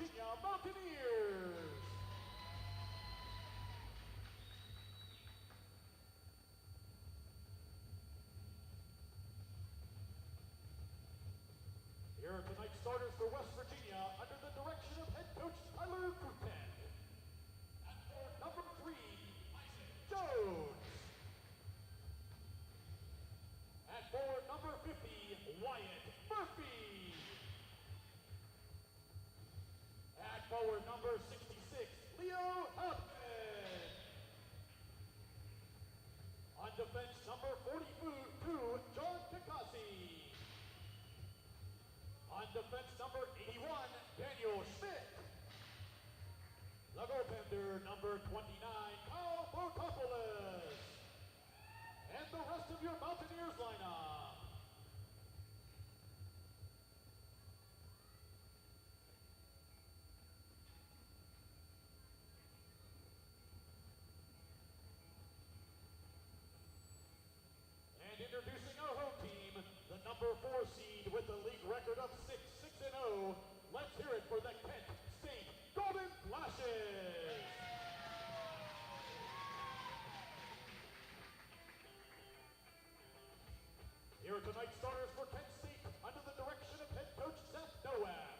Virginia Mountaineers. Here are tonight's starters for West Virginia under the direction of head coach Tyler Frutan. At number 3, Jones. At forward number 50, Wyatt Murphy. At forward number 66, Leo Huffman. On defense number 42, John Kikasi. On defense number 81, Daniel Schmidt. The goaltender number 29, Kyle Protopoulos. And the rest of your Mountaineers lineup. And introducing our home team, the number 4 seed with a league record of 6-0. Let's hear it for the Kent State Golden Flashes. Here are tonight's starters for Kent State under the direction of head coach Seth Nowak.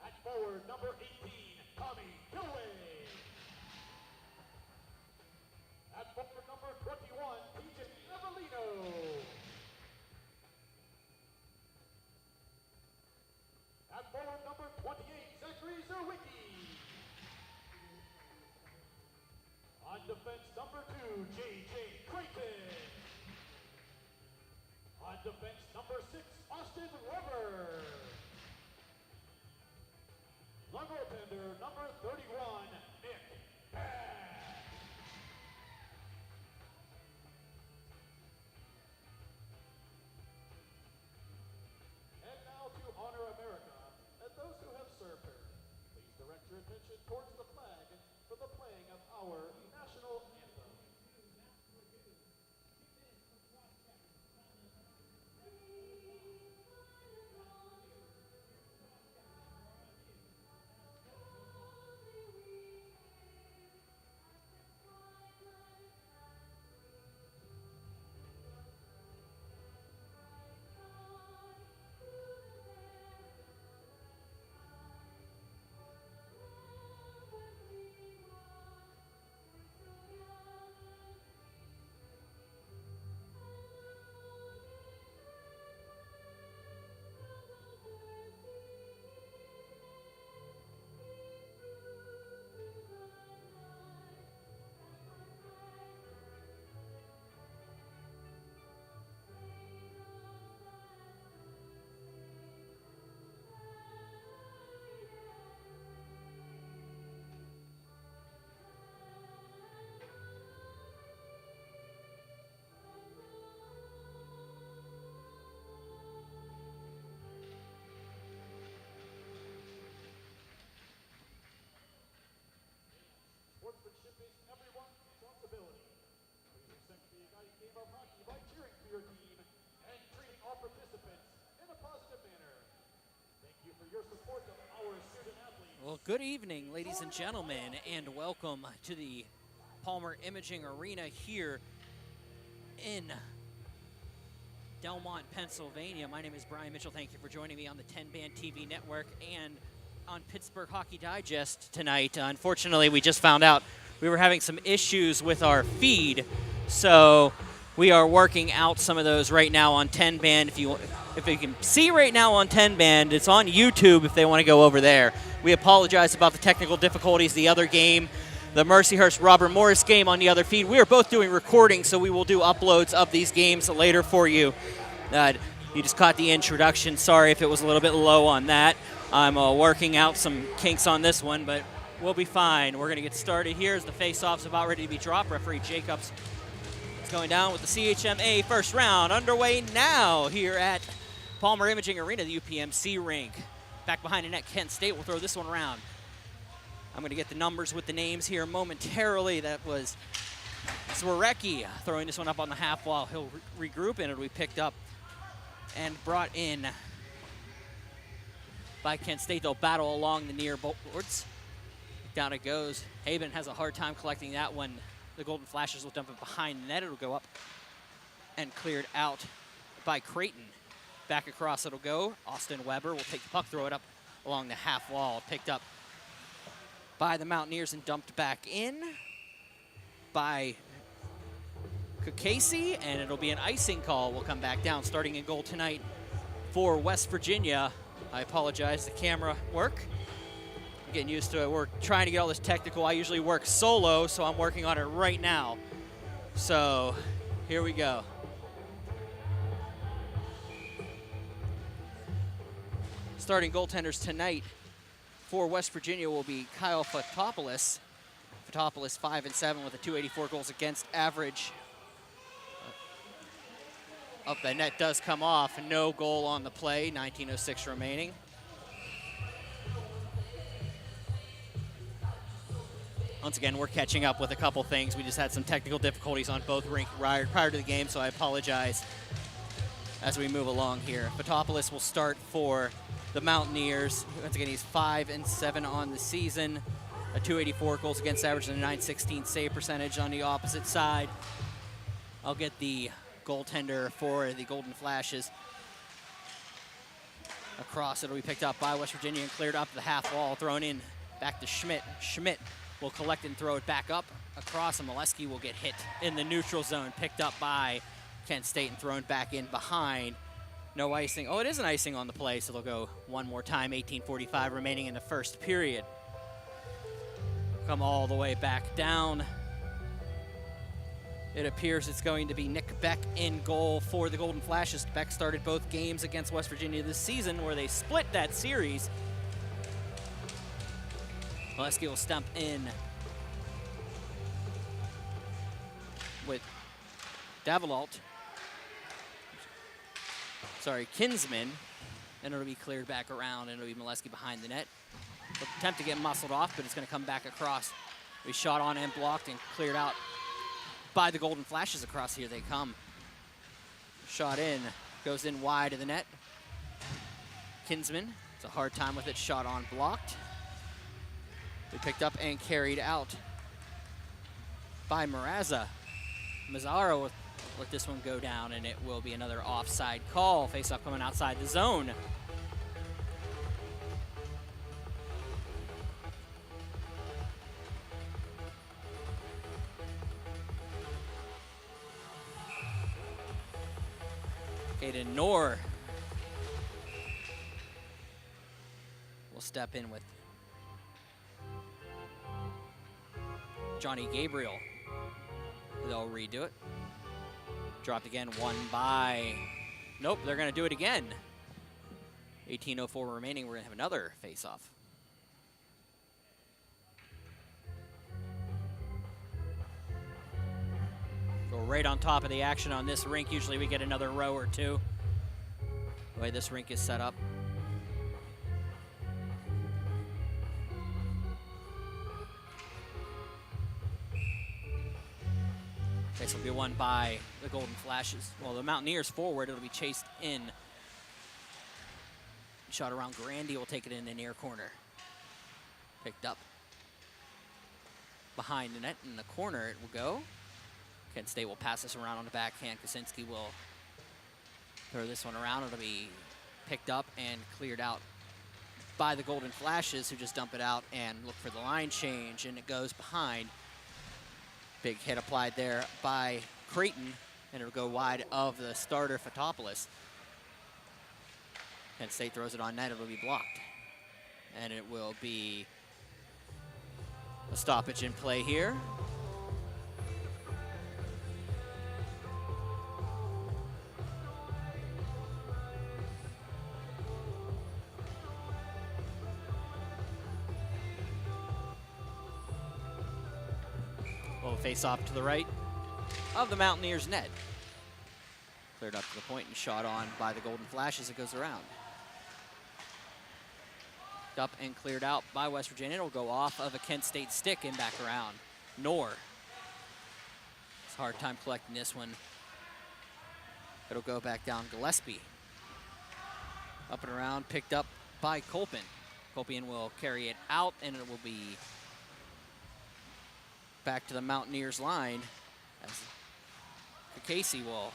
At forward, number 18, Tommy Kilway. At forward, number 21, TJ Evelino. At forward, number 28, Zachary Zerwicki. On defense, number 2, J.J. Creighton. On defense, number 6, Austin Weber. The goaltender, number 31, Nick Bass. And now to honor America and those who have served her. Please direct your attention towards the flag for the playing of our national anthem. Sportsmanship is everyone's responsibility. Please accept the exciting game of hockey by cheering for your team and treating all participants in a positive manner. Thank you for your support of our student athletes. Well, good evening, ladies and gentlemen, and welcome to the Palmer Imaging Arena here in Delmont, Pennsylvania. My name is Brian Mitchell. Thank you for joining me on the 10-Band TV network and on Pittsburgh Hockey Digest tonight. Unfortunately, we just found out we were having some issues with our feed, so we are working out some of those right now on 10-Band. If you can see right now on 10-Band, it's on YouTube if they want to go over there. We apologize about the technical difficulties. The other game, the Mercyhurst-Robert Morris game on the other feed, we are both doing recording, so we will do uploads of these games later for you. You just caught the introduction. Sorry if it was a little bit low on that. I'm working out some kinks on this one, but we'll be fine. We're going to get started here as the face-off's about ready to be dropped. Referee Jacobs is going down with the CHMA first round underway now here at Palmer Imaging Arena, the UPMC rink. Back behind the net, Kent State will throw this one around. I'm going to get the numbers with the names here momentarily. That was Zwarecki throwing this one up on the half wall. He'll regroup, and it'll be picked up and brought in by Kent State. They'll battle along the near boards. Down it goes. Haben has a hard time collecting that one. The Golden Flashes will dump it behind the net. It'll go up and cleared out by Creighton. Back across it'll go. Austin Weber will take the puck, throw it up along the half wall. Picked up by the Mountaineers and dumped back in by Casey, and it'll be an icing call. We'll come back down. Starting in goal tonight for West Virginia. I apologize, the camera work. I'm getting used to it. We're trying to get all this technical. I usually work solo, so I'm working on it right now. So here we go. Starting goaltenders tonight for West Virginia will be Kyle Fotopoulos. Fotopoulos 5-7 with a .284 goals against average. Up, the net does come off. No goal on the play. 19:06 remaining. Once again, we're catching up with a couple things. We just had some technical difficulties on both rinks prior to the game, so I apologize as we move along here. Fotopoulos will start for the Mountaineers. Once again, he's 5-7 on the season. A .284 goals against average and a .916 save percentage on the opposite side. I'll get the goaltender for the Golden Flashes. Across, it'll be picked up by West Virginia and cleared up the half wall, thrown in back to Schmidt. Schmidt will collect and throw it back up across, and Molesky will get hit in the neutral zone, picked up by Kent State and thrown back in behind. No icing. Oh, it is an icing on the play, so they'll go one more time. 18:45 remaining in the first period. Come all the way back down. It appears it's going to be Nick Beck in goal for the Golden Flashes. Beck started both games against West Virginia this season where they split that series. Molesky will stump in with Kinsman, and it'll be cleared back around, and it'll be Molesky behind the net. They'll attempt to get muscled off, but it's going to come back across. It'll be shot on and blocked and cleared out by the Golden Flashes. Across here they come. Shot in, goes in wide of the net. Kinsman, it's a hard time with it, shot on, blocked. They picked up and carried out by Marazza. Mazzaro will let this one go down, and it will be another offside call. Face-off coming outside the zone. Caden Knorr will step in with Johnny Gabriel. They'll redo it. Dropped again, one by, nope, they're gonna do it again. 18:04 remaining, we're gonna have another face-off. Go right on top of the action on this rink. Usually we get another row or two. The way this rink is set up. This will be won by the Golden Flashes. Well, the Mountaineers forward, it'll be chased in. Shot around Grandy will take it in the near corner. Picked up behind the net in the corner it will go. Kent State will pass this around on the backhand. Kosinski will throw this one around. It'll be picked up and cleared out by the Golden Flashes, who just dump it out and look for the line change, and it goes behind. Big hit applied there by Creighton, and it'll go wide of the starter, Fotopoulos. Kent State throws it on net, it'll be blocked. And it will be a stoppage in play here. Face off to the right of the Mountaineers' net. Cleared up to the point and shot on by the Golden Flash as it goes around. Up and cleared out by West Virginia. It'll go off of a Kent State stick and back around. Knorr. It's a hard time collecting this one. It'll go back down. Gillespie. Up and around, picked up by Kolpin. Kolpin will carry it out, and it will be back to the Mountaineers line, as Casey will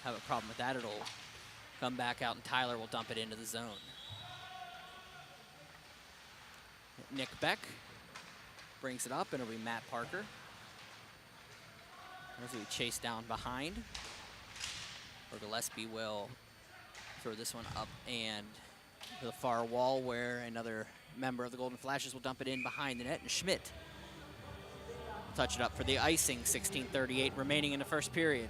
have a problem with that. It'll come back out, and Tyler will dump it into the zone. Nick Beck brings it up, and it'll be Matt Parker. As we chase down behind, or Gillespie will throw this one up and to the far wall, where another member of the Golden Flashes will dump it in behind the net, and Schmidt will touch it up for the icing. 16:38 remaining in the first period.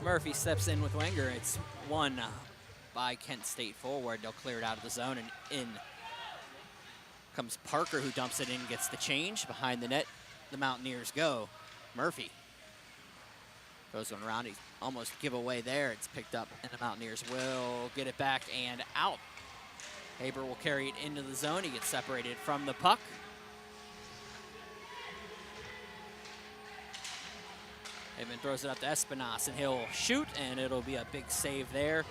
Murphy steps in with Wenger. It's won by Kent State forward. They'll clear it out of the zone, and in comes Parker, who dumps it in, gets the change. Behind the net, the Mountaineers go. Murphy goes one around. He almost give away there. It's picked up, and the Mountaineers will get it back and out. Haber will carry it into the zone. He gets separated from the puck. Edmund throws it up to Espinas, and he'll shoot, and it'll be a big save there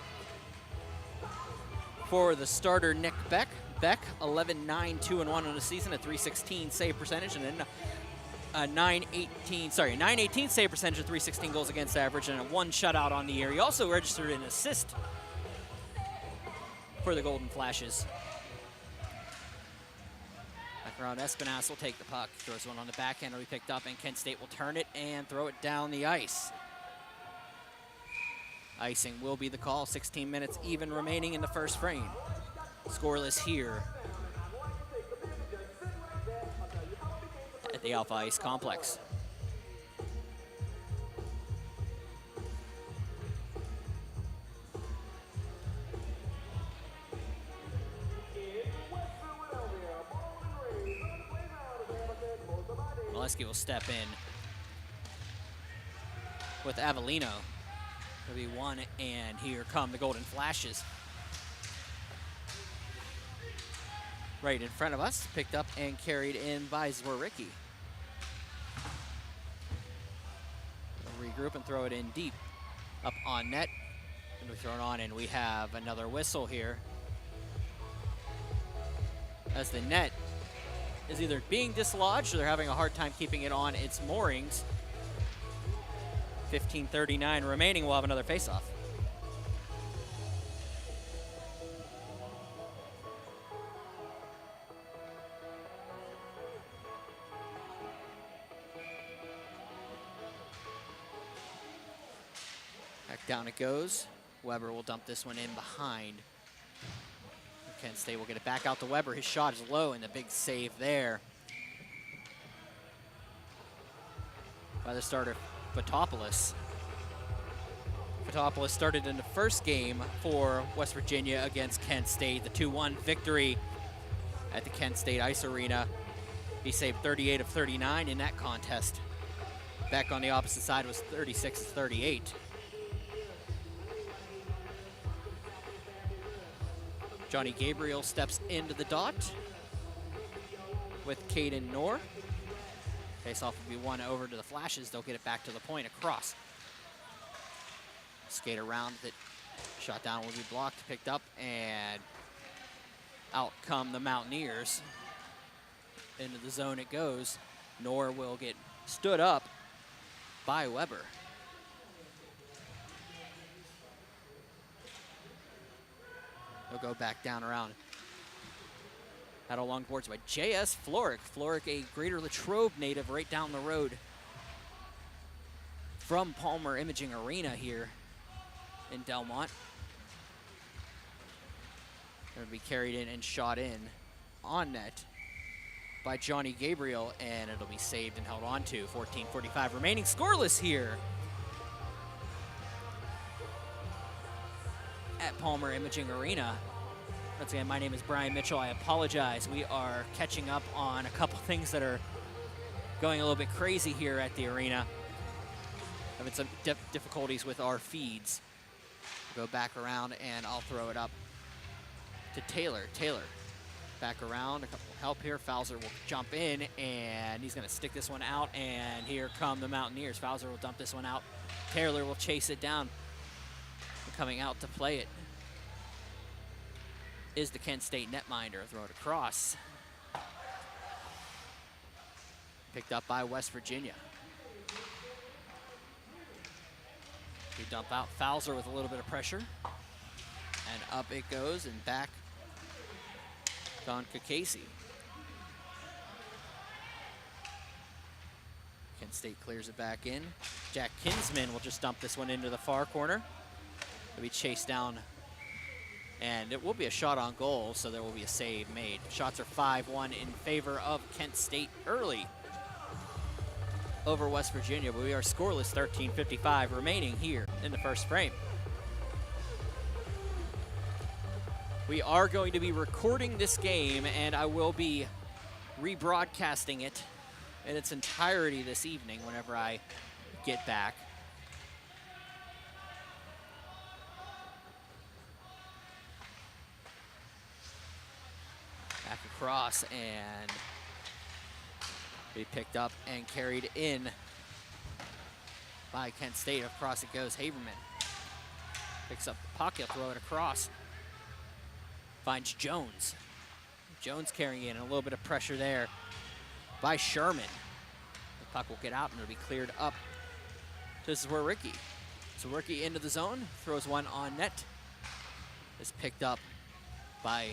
for the starter, Nick Beck. Beck, 11-9-2-1 on the season, a .316 save percentage, and then a 918 save percentage, a .316 goals against average, and a 1 shutout on the year. He also registered an assist for the Golden Flashes. Around Espinas will take the puck, throws one on the backhand, will be picked up, and Kent State will turn it and throw it down the ice. Icing will be the call. 16 minutes even remaining in the first frame. Scoreless here at the Alpha Ice Complex. Molesky will step in with Avellino. It'll be one, and here come the Golden Flashes. Right in front of us, picked up and carried in by Zwericki. Regroup and throw it in deep, up on net. And we throw it on, and we have another whistle here, as the net is either being dislodged or they're having a hard time keeping it on its moorings. 15:39 remaining. We'll have another faceoff. Back down it goes. Weber will dump this one in behind. Kent State will get it back out to Weber. His shot is low, and the big save there by the starter, Fotopoulos. Fotopoulos started in the first game for West Virginia against Kent State, the 2-1 victory at the Kent State Ice Arena. He saved 38 of 39 in that contest. Beck on the opposite side was 36 of 38. Johnny Gabriel steps into the dot with Caden Knorr. Face-off will be one over to the Flashes. They'll get it back to the point across. Skate around it. Shot down will be blocked, picked up, and out come the Mountaineers. Into the zone it goes. Knorr will get stood up by Weber. He'll go back down around. Had along boards by J.S. Florick. Florick, a Greater Latrobe native, right down the road from Palmer Imaging Arena here in Delmont. Going to be carried in and shot in on net by Johnny Gabriel, and it'll be saved and held on to. 14:45 remaining. Scoreless here at Palmer Imaging Arena. Once again, my name is Brian Mitchell. I apologize. We are catching up on a couple things that are going a little bit crazy here at the arena. Having some difficulties with our feeds. Go back around, and I'll throw it up to Taylor. Taylor back around, a couple help here. Fowler will jump in, and he's going to stick this one out, and here come the Mountaineers. Fowler will dump this one out. Taylor will chase it down. Coming out to play it is the Kent State netminder. Throw it across. Picked up by West Virginia. We dump out Fowler with a little bit of pressure. And up it goes, and back Don Kakasi. Kent State clears it back in. Jack Kinsman will just dump this one into the far corner. It'll be chased down, and it will be a shot on goal, so there will be a save made. Shots are 5-1 in favor of Kent State early over West Virginia, but we are scoreless, 13:55 remaining here in the first frame. We are going to be recording this game, and I will be rebroadcasting it in its entirety this evening whenever I get back. Back across, and be picked up and carried in by Kent State. Across it goes. Haberman picks up the puck. He'll throw it across. Finds Jones. Jones carrying in, a little bit of pressure there by Sherman. The puck will get out, and it'll be cleared up to Zwericki. Zwericki into the zone, throws one on net. Is picked up by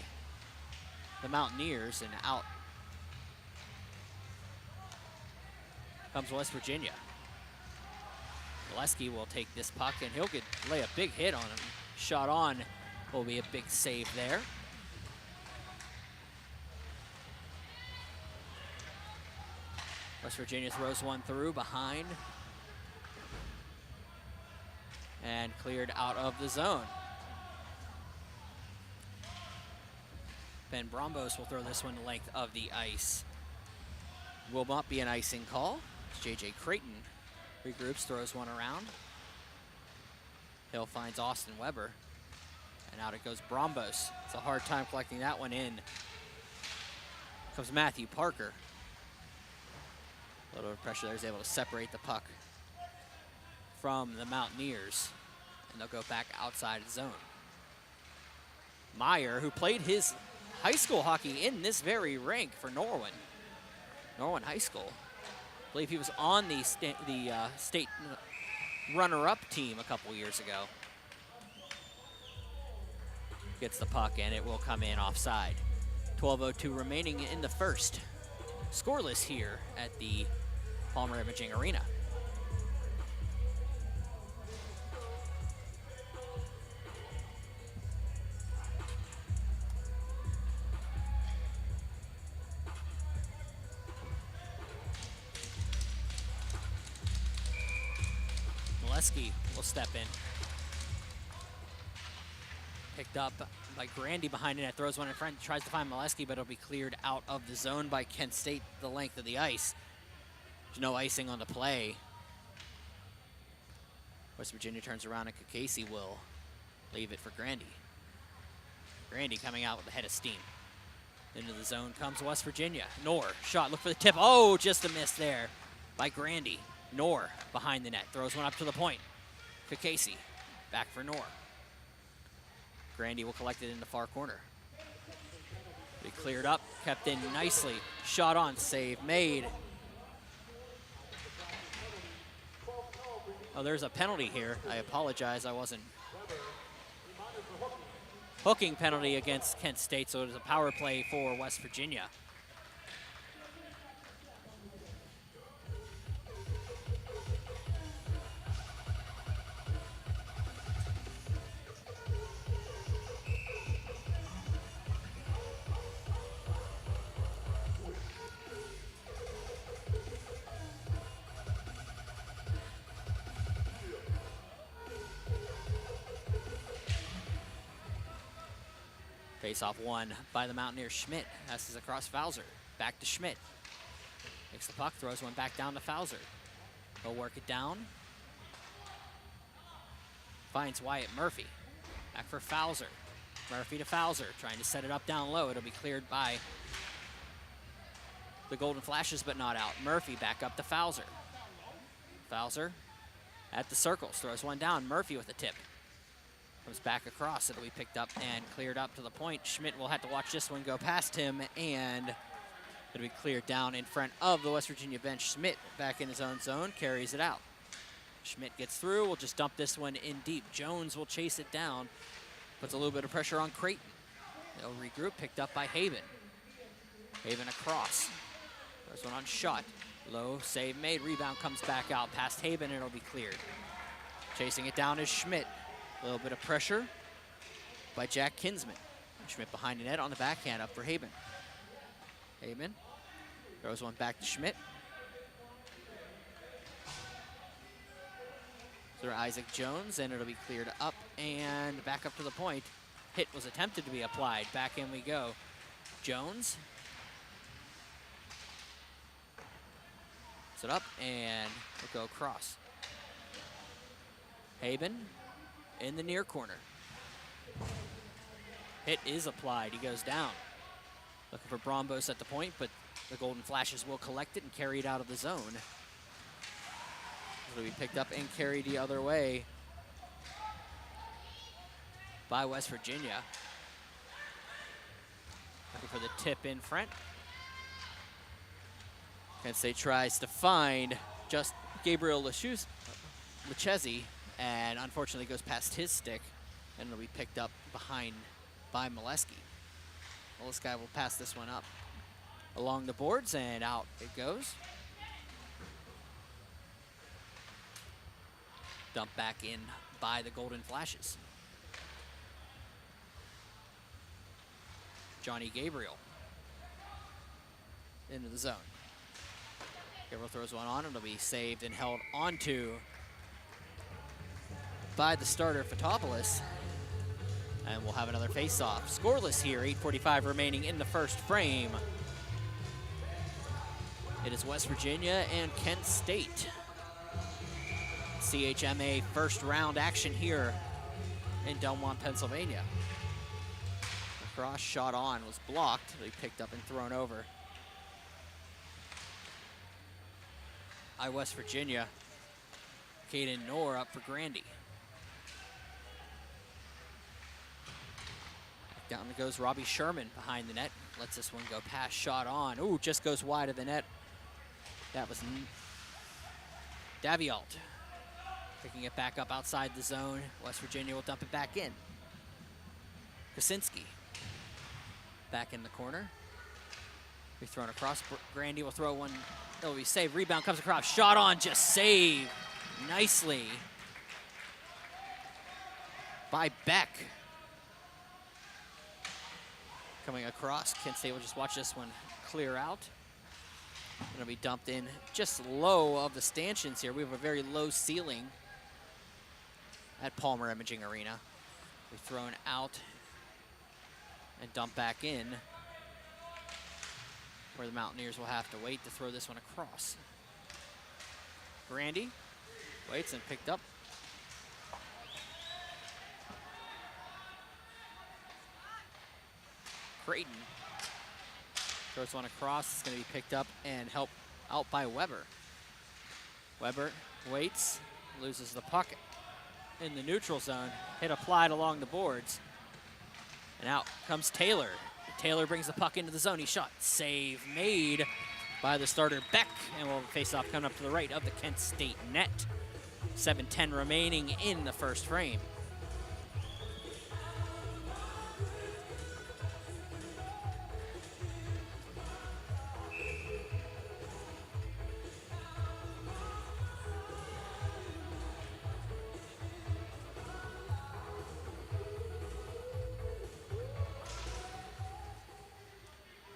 the Mountaineers, and out comes West Virginia. Molesky will take this puck, and he'll lay a big hit on him. Shot on will be a big save there. West Virginia throws one through behind and cleared out of the zone. Ben Brombos will throw this one the length of the ice. Will not be an icing call. J.J. Creighton regroups, throws one around. Hill finds Austin Weber, and out it goes Brombos. It's a hard time collecting that one in. Comes Matthew Parker. A little bit of pressure there, is able to separate the puck from the Mountaineers, and they'll go back outside the zone. Meyer, who played his high school hockey in this very rink for Norwin High School. I believe he was on the state runner-up team a couple years ago. Gets the puck, and it will come in offside. 12:02 remaining in the first. Scoreless here at the Palmer Imaging Arena. Molesky will step in. Picked up by Grandy behind it. Throws one in front, tries to find Molesky, but it'll be cleared out of the zone by Kent State the length of the ice. There's no icing on the play. West Virginia turns around, and Kakasi will leave it for Grandy. Grandy coming out with a head of steam. Into the zone comes West Virginia. Knorr, shot, look for the tip. Oh, just a miss there by Grandy. Knorr behind the net, throws one up to the point. Kakasi back for Knorr. Grandy will collect it in the far corner. Be cleared up, kept in nicely. Shot on, save made. Oh, there's a penalty here. I apologize, I wasn't. Hooking penalty against Kent State, so it is a power play for West Virginia. Face-off won by the Mountaineers. Schmidt passes across Fowler. Back to Schmidt. Takes the puck, throws one back down to Fowler. He'll work it down. Finds Wyatt Murphy. Back for Fowler. Murphy to Fowler, trying to set it up down low. It'll be cleared by the Golden Flashes, but not out. Murphy back up to Fowler. Fowler at the circles, throws one down. Murphy with a tip. Comes back across. It'll be picked up and cleared up to the point. Schmidt will have to watch this one go past him, and it'll be cleared down in front of the West Virginia bench. Schmidt back in his own zone, carries it out. Schmidt gets through. We'll just dump this one in deep. Jones will chase it down. Puts a little bit of pressure on Creighton. They'll regroup, picked up by Haven. Haven across. There's one on shot. Low save made. Rebound comes back out past Haven, and it'll be cleared. Chasing it down is Schmidt. A little bit of pressure by Jack Kinsman. Schmidt behind the net on the backhand up for Haven. Haven throws one back to Schmidt. Through Isaac Jones, and it'll be cleared up and back up to the point. Hit was attempted to be applied. Back in we go. Jones. Set up, and we'll go across. Haven in the near corner. Hit is applied. He goes down. Looking for Brombos at the point, but the Golden Flashes will collect it and carry it out of the zone. It'll be picked up and carried the other way by West Virginia. Looking for the tip in front. Kent State tries to find just Gabriel Lechezi, and unfortunately goes past his stick, and it'll be picked up behind by Molesky. Molesky will pass this one up along the boards, and out it goes. Dumped back in by the Golden Flashes. Johnny Gabriel into the zone. Gabriel throws one on, and it'll be saved and held onto by the starter, Fotopoulos. And we'll have another face-off. Scoreless here, 8:45 remaining in the first frame. It is West Virginia and Kent State. CHMA first round action here in Delmont, Pennsylvania. The cross shot on was blocked. They picked up and thrown over by West Virginia. Caden Knorr up for Grandy. Down goes Robbie Sherman behind the net. Lets this one go past, shot on. Ooh, just goes wide of the net. That was Davialt. Picking it back up outside the zone. West Virginia will dump it back in. Kosinski back in the corner. Be thrown across. Grandy will throw one. It'll be saved. Rebound comes across. Shot on, just saved nicely by Beck. Coming across, Kent State will just watch this one clear out. It'll be dumped in just low of the stanchions here. We have a very low ceiling at Palmer Imaging Arena. We're thrown out and dumped back in, where the Mountaineers will have to wait to throw this one across. Grandy waits and picked up. Creighton throws one across. It's going to be picked up and helped out by Weber. Weber waits, loses the puck in the neutral zone. Hit applied along the boards. And out comes Taylor. Taylor brings the puck into the zone. He shot. Save made by the starter Beck. And we'll face off coming up to the right of the Kent State net. 7:10 remaining in the first frame.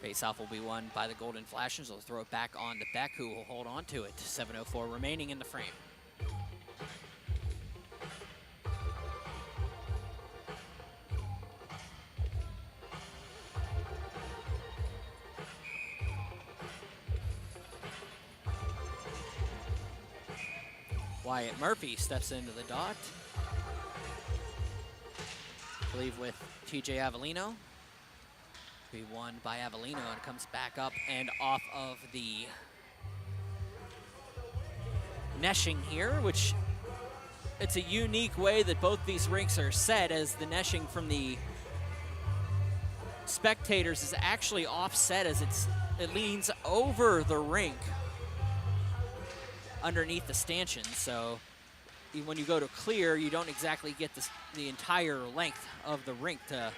Face-off will be won by the Golden Flashes. They'll throw it back on to Beck, who will hold on to it. 7:04 remaining in the frame. Wyatt Murphy steps into the dot. believe with TJ Avellino. Be won by Avellino, and it comes back up and off of the neshing here, which it's a unique way that both these rinks are set, as the neshing from the spectators is actually offset as it leans over the rink underneath the stanchion. So when you go to clear, you don't exactly get the entire length of the rink to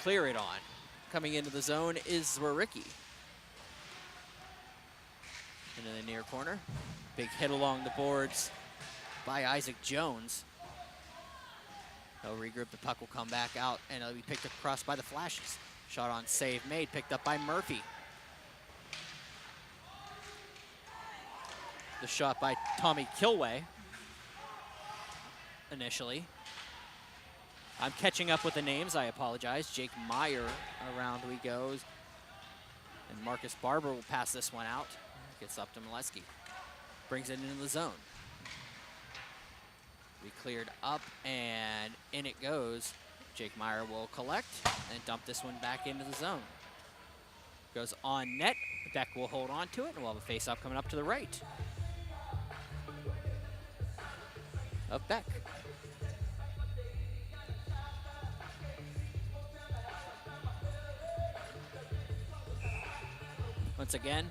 clear it on. Coming into the zone is Zwericki. Into the near corner. Big hit along the boards by Isaac Jones. They'll regroup, the puck will come back out, and it'll be picked across by the Flashes. Shot on save made, picked up by Murphy. The shot by Tommy Kilway initially. I'm catching up with the names, I apologize. Jake Meyer, around we goes. And Marcus Barber will pass this one out. Gets up to Molesky. Brings it into the zone. We cleared up, and in it goes. Jake Meyer will collect and dump this one back into the zone. Goes on net. Beck will hold on to it, and we'll have a face-off coming up to the right of Beck. Once again,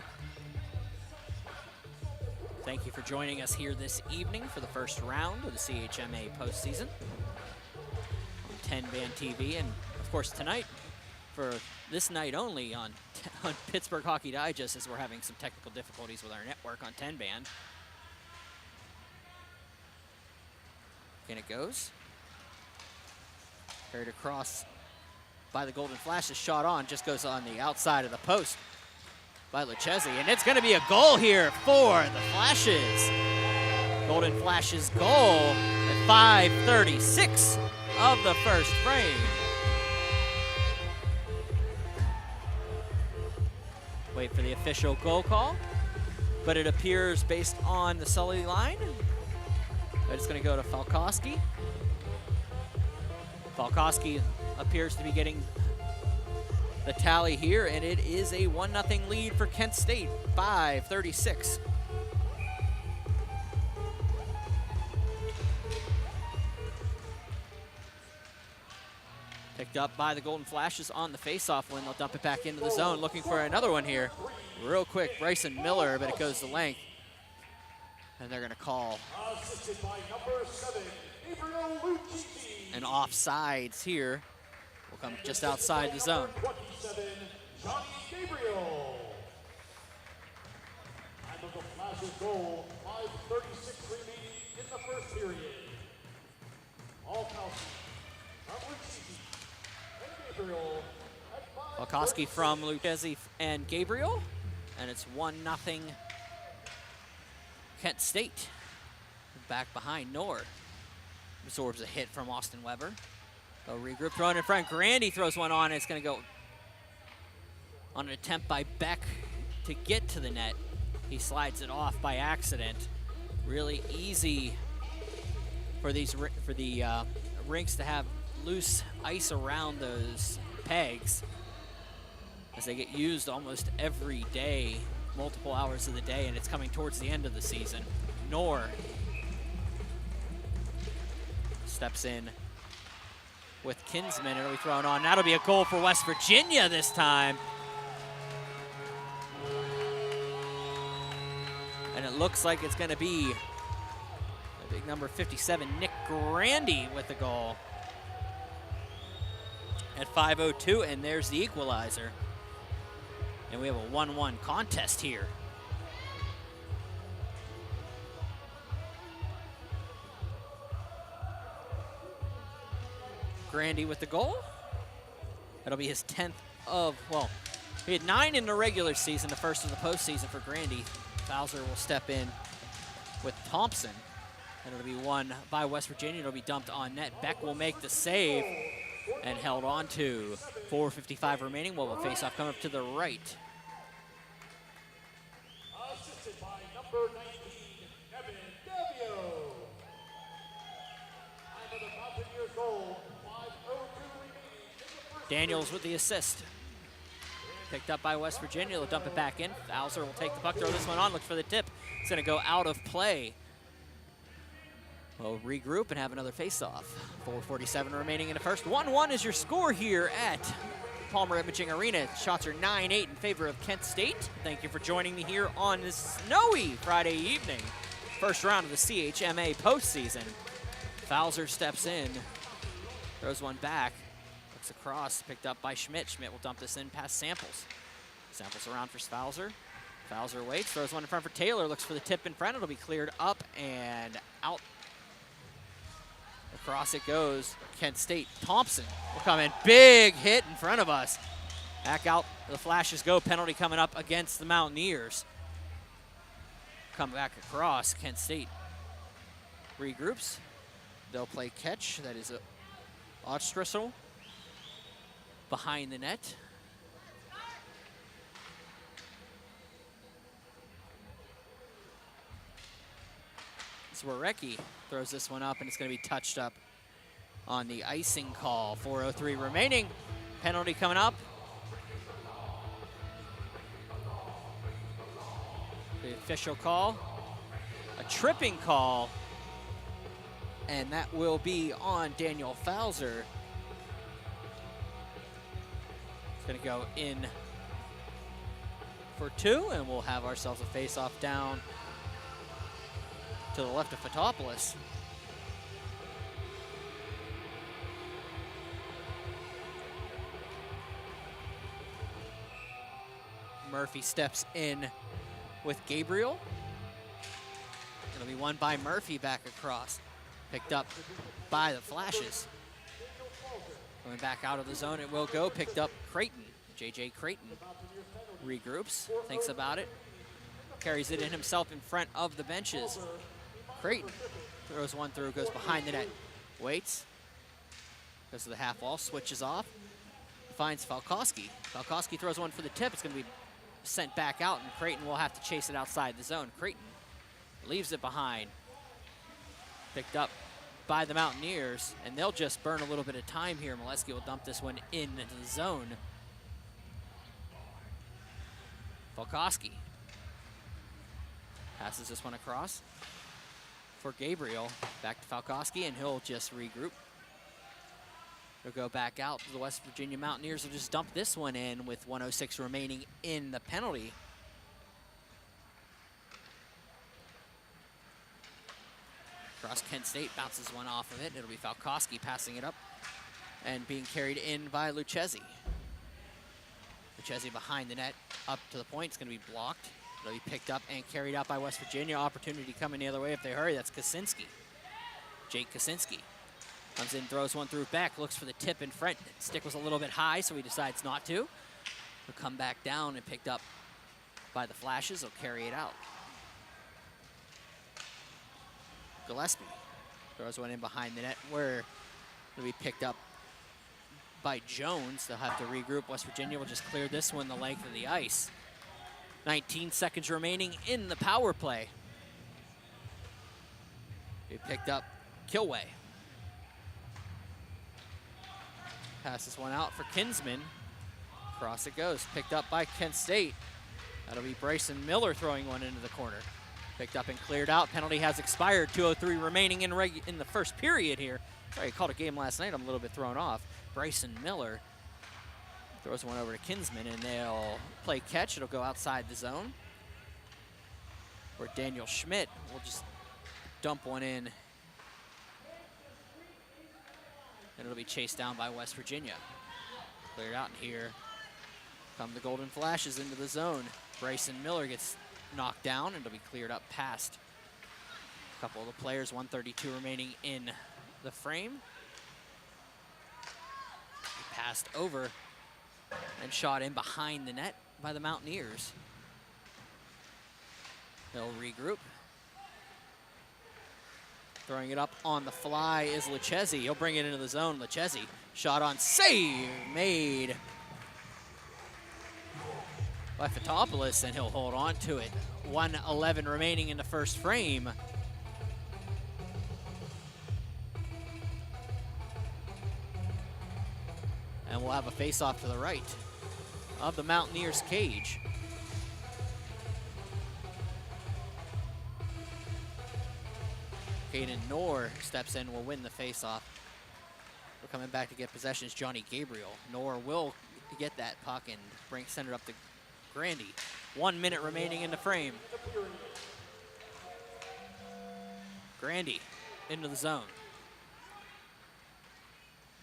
thank you for joining us here this evening for the first round of the CHMA postseason on 10 Band TV, and of course tonight, for this night only on Pittsburgh Hockey Digest, as we're having some technical difficulties with our network on 10 Band. In it goes. Carried across by the Golden Flashes, shot on, just goes on the outside of the post by Lucchesi, and it's going to be a goal here for the Flashes. Golden Flashes goal at 5:36 of the first frame. Wait for the official goal call, but it appears based on the Sully line that it's going to go to Falkowski. Falkowski appears to be getting the tally here, and it is a 1-0 lead for Kent State, 5:36. Picked up by the Golden Flashes on the face-off when they'll dump it back into the zone, looking for another one here. Real quick, Bryson Miller, but it goes the length. And they're gonna call an offsides here. Will come just outside the zone. Johnny Gabriel. Time of the Flashes goal, 5:36 remaining in the first period. All and Gabriel. Falkowski from Lucchesi and Gabriel, and it's 1-0 Kent State. Back behind Knorr. Absorbs a hit from Austin Weber. They'll regroup, throw it in front. Grandy throws one on, and it's going to go on an attempt by Beck to get to the net. He slides it off by accident. Really easy for the rinks to have loose ice around those pegs, as they get used almost every day, multiple hours of the day, and it's coming towards the end of the season. Knorr steps in with Kinsman. It'll be thrown on. That'll be a goal for West Virginia this time. And it looks like it's going to be the big number 57, Nick Grandy, with the goal at 5:02, and there's the equalizer. And we have a 1-1 contest here. Grandy with the goal. That'll be his 10th of, well, he had 9 in the regular season, the first of the postseason for Grandy. Bowser will step in with Thompson, and it'll be won by West Virginia. It'll be dumped on net. Beck will make the save and held on to. 4:55 remaining. Well, we'll face off, come up to the right. Assisted by number 19, Evan Davio. Time of the Mountaineers goal, 5:02 Daniels with the assist. Picked up by West Virginia. They'll dump it back in. Fowler will take the puck, throw this one on, look for the tip. It's going to go out of play. We'll regroup and have another face-off. 4:47 remaining in the first. 1-1 is your score here at Palmer Imaging Arena. Shots are 9-8 in favor of Kent State. Thank you for joining me here on this snowy Friday evening. First round of the CHMA postseason. Fowler steps in, throws one back, looks across, picked up by Schmidt. Schmidt will dump this in past Samples. Samples around for Fowler. Fowler waits, throws one in front for Taylor, looks for the tip in front. It'll be cleared up and out. Across it goes. Kent State. Thompson will come in. Big hit in front of us. Back out. The Flashes go. Penalty coming up against the Mountaineers. Come back across. Kent State regroups. They'll play catch. That is Ostrissel behind the net. Zwarecki throws this one up, and it's going to be touched up on the icing call. 4:03 remaining. Penalty coming up. The official call, a tripping call, and that will be on Daniel Fowler. It's going to go in for 2, and we'll have ourselves a face-off down to the left of Fotopoulos. Murphy steps in with Gabriel. It'll be won by Murphy back across. Picked up by the Flashes. Going back out of the zone, it will go. Picked up Creighton. J.J. Creighton regroups, thinks about it. Carries it in himself in front of the benches. Creighton throws one through, goes behind the net. Waits. Goes to the half wall, switches off. Finds Falkowski. Falkowski throws one for the tip. It's going to be sent back out, and Creighton will have to chase it outside the zone. Creighton leaves it behind. Picked up by the Mountaineers, and they'll just burn a little bit of time here. Molesky will dump this one into the zone. Falkowski passes this one across for Gabriel. Back to Falkowski, and he'll just regroup. He'll go back out to the West Virginia Mountaineers. Will just dump this one in with 1:06 remaining in the penalty. Across Kent State, bounces one off of it. It'll be Falkowski passing it up and being carried in by Lucchesi. Lucchesi behind the net, up to the point. It's going to be blocked. It'll be picked up and carried out by West Virginia. Opportunity coming the other way if they hurry. That's Kaczynski. Jake Kaczynski comes in, throws one through back, looks for the tip in front. Stick was a little bit high, so he decides not to. He'll come back down and picked up by the Flashes. He'll carry it out. Gillespie throws one in behind the net where it'll be picked up by Jones. They'll have to regroup. West Virginia will just clear this one the length of the ice. 19 seconds remaining in the power play. He picked up Kilway. Passes one out for Kinsman. Across it goes. Picked up by Kent State. That'll be Bryson Miller throwing one into the corner. Picked up and cleared out. Penalty has expired. 2:03 remaining in the first period here. Sorry, I called a game last night. I'm a little bit thrown off. Bryson Miller throws one over to Kinsman, and they'll play catch. It'll go outside the zone, where Daniel Schmidt will just dump one in, and it'll be chased down by West Virginia. Cleared out in here. Come the Golden Flashes into the zone. Bryson Miller gets knocked down, and it'll be cleared up past a couple of the players. 1:32 remaining in the frame. He passed over and shot in behind the net by the Mountaineers. They'll regroup. Throwing it up on the fly is Lucchesi. He'll bring it into the zone. Lucchesi, shot on, save made by Fotopoulos, and he'll hold on to it. 1:11 remaining in the first frame. And we'll have have a face-off to the right of the Mountaineers' cage. Caden Knorr steps in, will win the face-off. We're coming back to get possession is Johnny Gabriel. Knorr will get that puck and send it up to Grandy. 1 minute remaining in the frame. Grandy into the zone.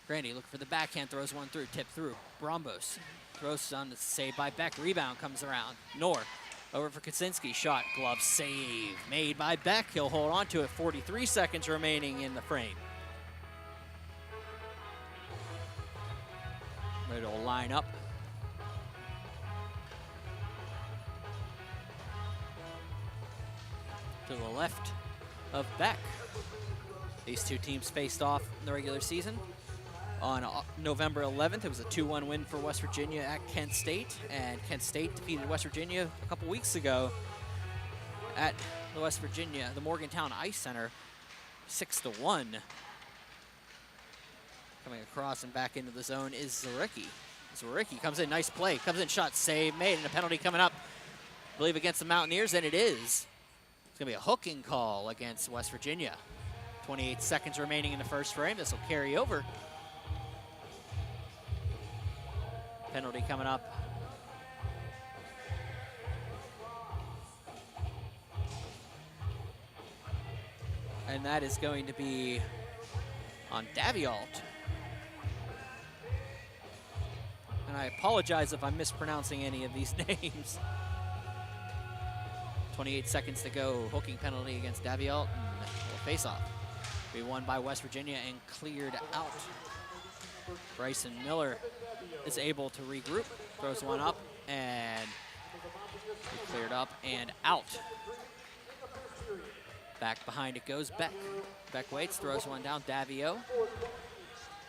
Grandy looking for the backhand, throws one through, tip through. Brombos throws on the save by Beck. Rebound comes around. Knorr over for Kaczynski. Shot, glove save made by Beck. He'll hold on to it. 43 seconds remaining in the frame. Ready to line up. To the left of Beck. These two teams faced off in the regular season. On November 11th, it was a 2-1 win for West Virginia at Kent State, and Kent State defeated West Virginia a couple weeks ago at the Morgantown Ice Center, 6-1. Coming across and back into the zone is Zwirecki. Zwirecki comes in, nice play, comes in, shot, save made, and a penalty coming up, I believe against the Mountaineers, and it is. It's gonna be a hooking call against West Virginia. 28 seconds remaining in the first frame. This will carry over. Penalty coming up. And that is going to be on Daviault. And I apologize if I'm mispronouncing any of these names. 28 seconds to go. Hooking penalty against Daviault, and we'll face off. Be won by West Virginia and cleared out. Bryson Miller is able to regroup, throws one up, and cleared up and out. Back behind it goes Beck. Beck waits, throws one down. Davio,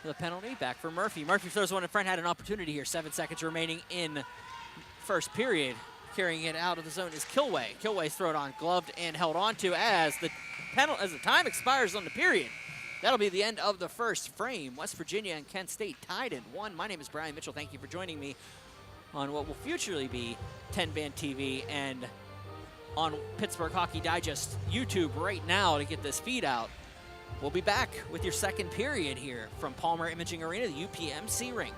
the penalty, back for Murphy. Murphy throws one in front, had an opportunity here. 7 seconds remaining in first period. Carrying it out of the zone is Kilway. Kilway's thrown on, gloved and held onto as the time expires on the period. That'll be the end of the first frame. West Virginia and Kent State tied at 1. My name is Brian Mitchell. Thank you for joining me on what will futurely be 10-Band TV and on Pittsburgh Hockey Digest YouTube right now to get this feed out. We'll be back with your second period here from Palmer Imaging Arena, the UPMC rink.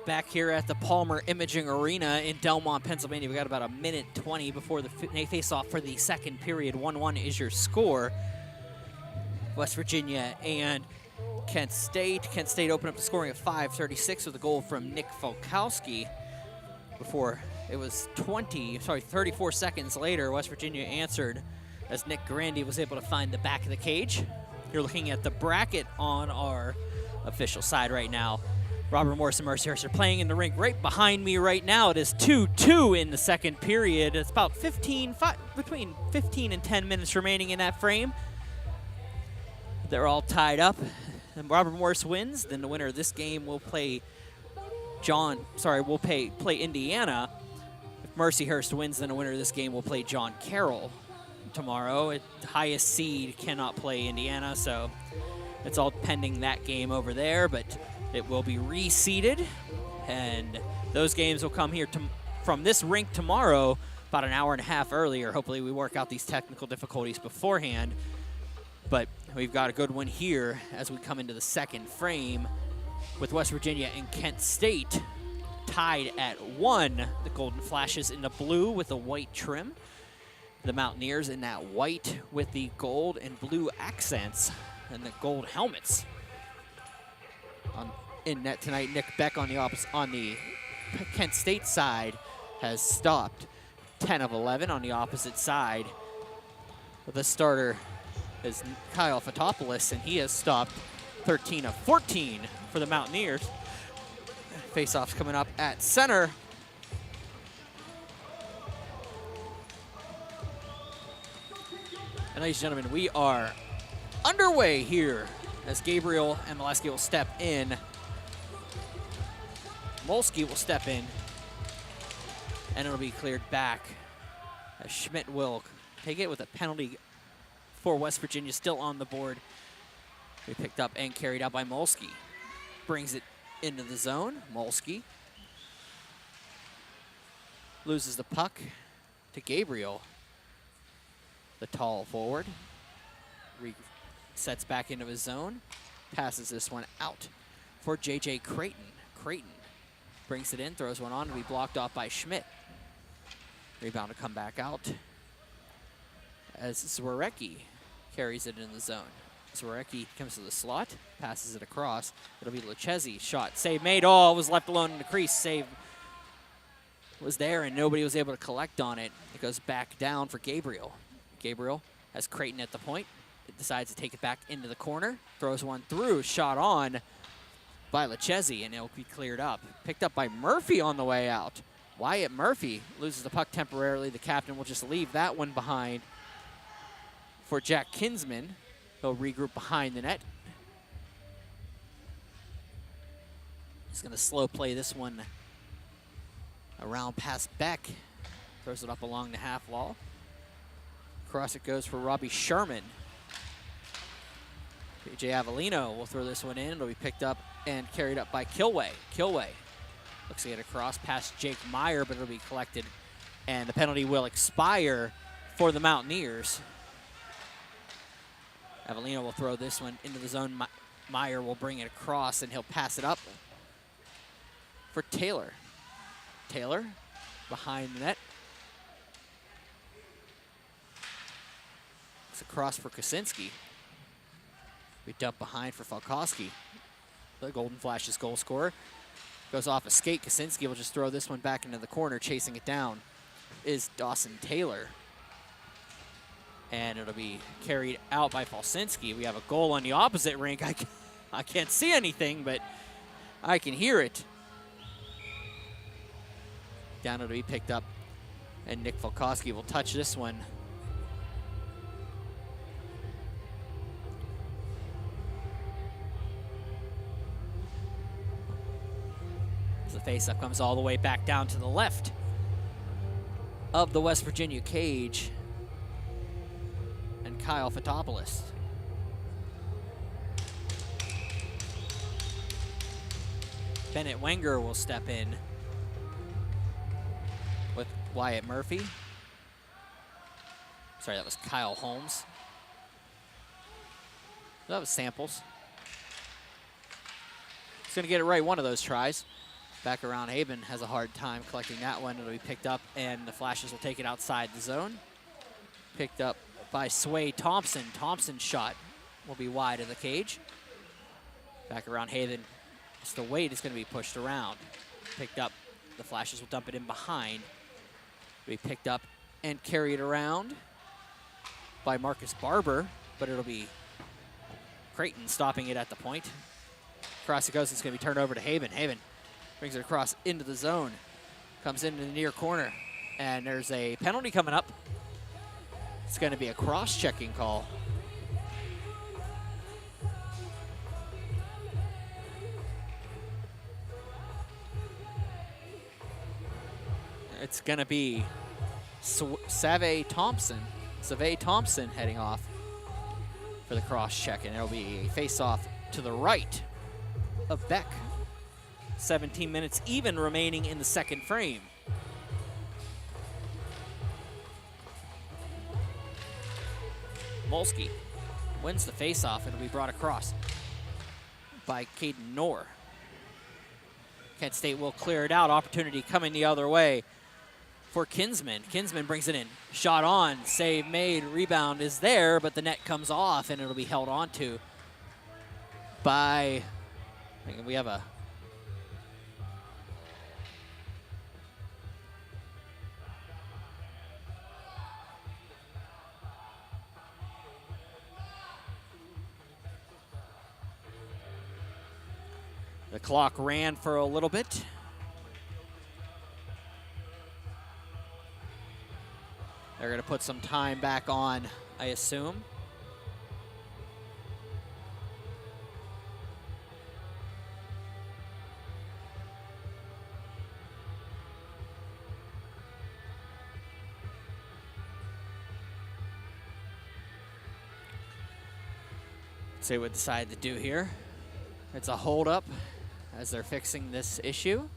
Back here at the Palmer Imaging Arena in Delmont, Pennsylvania. We got about a minute 20 before the face-off for the second period. 1-1 is your score. West Virginia and Kent State. Kent State opened up the scoring at 5:36 with a goal from Nick Folkowski. Before it was 34 seconds later, West Virginia answered as Nick Grandi was able to find the back of the cage. You're looking at the bracket on our official side right now. Robert Morris and Mercyhurst are playing in the rink right behind me right now. It is 2-2 in the second period. It's about between 15 and 10 minutes remaining in that frame. They're all tied up. And Robert Morris wins, then the winner of this game will play play Indiana. If Mercyhurst wins, then the winner of this game will play John Carroll tomorrow. The highest seed cannot play Indiana, so it's all pending that game over there, but it will be reseeded, and those games will come here from this rink tomorrow about an hour and a half earlier. Hopefully we work out these technical difficulties beforehand, but we've got a good one here as we come into the second frame with West Virginia and Kent State tied at 1. The Golden Flashes in the blue with the white trim. The Mountaineers in that white with the gold and blue accents and the gold helmets. In net tonight, Nick Beck on the Kent State side has stopped 10 of 11 on the opposite side. The starter is Kyle Fotopoulos, and he has stopped 13 of 14 for the Mountaineers. Face-offs coming up at center. And ladies and gentlemen, we are underway here as Gabriel and Molesky will step in. Molsky will step in, and it'll be cleared back as Schmidt will take it with a penalty for West Virginia still on the board. Be picked up and carried out by Molsky. Brings it into the zone. Molsky loses the puck to Gabriel, the tall forward. Sets back into his zone. Passes this one out for J.J. Creighton. Creighton brings it in, throws one on to be blocked off by Schmidt. Rebound to come back out as Zwarecki carries it in the zone. Zwarecki comes to the slot, passes it across. It'll be Lucchesi. Shot, save made. Oh, was left alone in the crease. Save was there, and nobody was able to collect on it. It goes back down for Gabriel. Gabriel has Creighton at the point. It decides to take it back into the corner. Throws one through. Shot on by Lucchesi, and it'll be cleared up. Picked up by Murphy on the way out. Wyatt Murphy loses the puck temporarily. The captain will just leave that one behind for Jack Kinsman. He'll regroup behind the net. He's going to slow play this one around past Beck. Throws it up along the half wall. Across it goes for Robbie Sherman. PJ Avellino will throw this one in. It'll be picked up and carried up by Kilway. Kilway looks to get across past Jake Meyer, but it'll be collected, and the penalty will expire for the Mountaineers. Avellino will throw this one into the zone. Meyer will bring it across, and he'll pass it up for Taylor. Taylor behind the net. It's across for Kosinski. We dump behind for Falkowski. The Golden Flashes goal scorer. Goes off a skate. Kosinski will just throw this one back into the corner. Chasing it down is Dawson Taylor. And it'll be carried out by Falsinski. We have a goal on the opposite rink. I can't see anything, but I can hear it. Down it'll be picked up, and Nick Falkowski will touch this one. The face-up comes all the way back down to the left of the West Virginia cage. And Kyle Fotopoulos. Bennett Wenger will step in with Wyatt Murphy. Sorry, that was Kyle Holmes. That was Samples. He's going to get it right one of those tries. Back around, Haben has a hard time collecting that one. It'll be picked up, and the Flashes will take it outside the zone. Picked up by Sway Thompson. Thompson's shot will be wide of the cage. Back around Haven. Just the weight is going to be pushed around. Picked up. The Flashes will dump it in behind. It'll be picked up and carried around by Marcus Barber, but it'll be Creighton stopping it at the point. Across it goes. It's going to be turned over to Haven. Haven brings it across into the zone. Comes into the near corner. And there's a penalty coming up. It's going to be a cross-checking call. It's going to be Save Thompson heading off for the cross-check, and it'll be a face-off to the right of Beck. 17 minutes even remaining in the second frame. Molsky wins the face-off and will be brought across by Caden Knorr. Kent State will clear it out. Opportunity coming the other way for Kinsman. Kinsman brings it in. Shot on, save made, rebound is there, but the net comes off and it'll be held onto by, I think we have a the clock ran for a little bit. They're going to put some time back on, I assume. Let's see what they decide to do here. It's a hold-up as they're fixing this issue.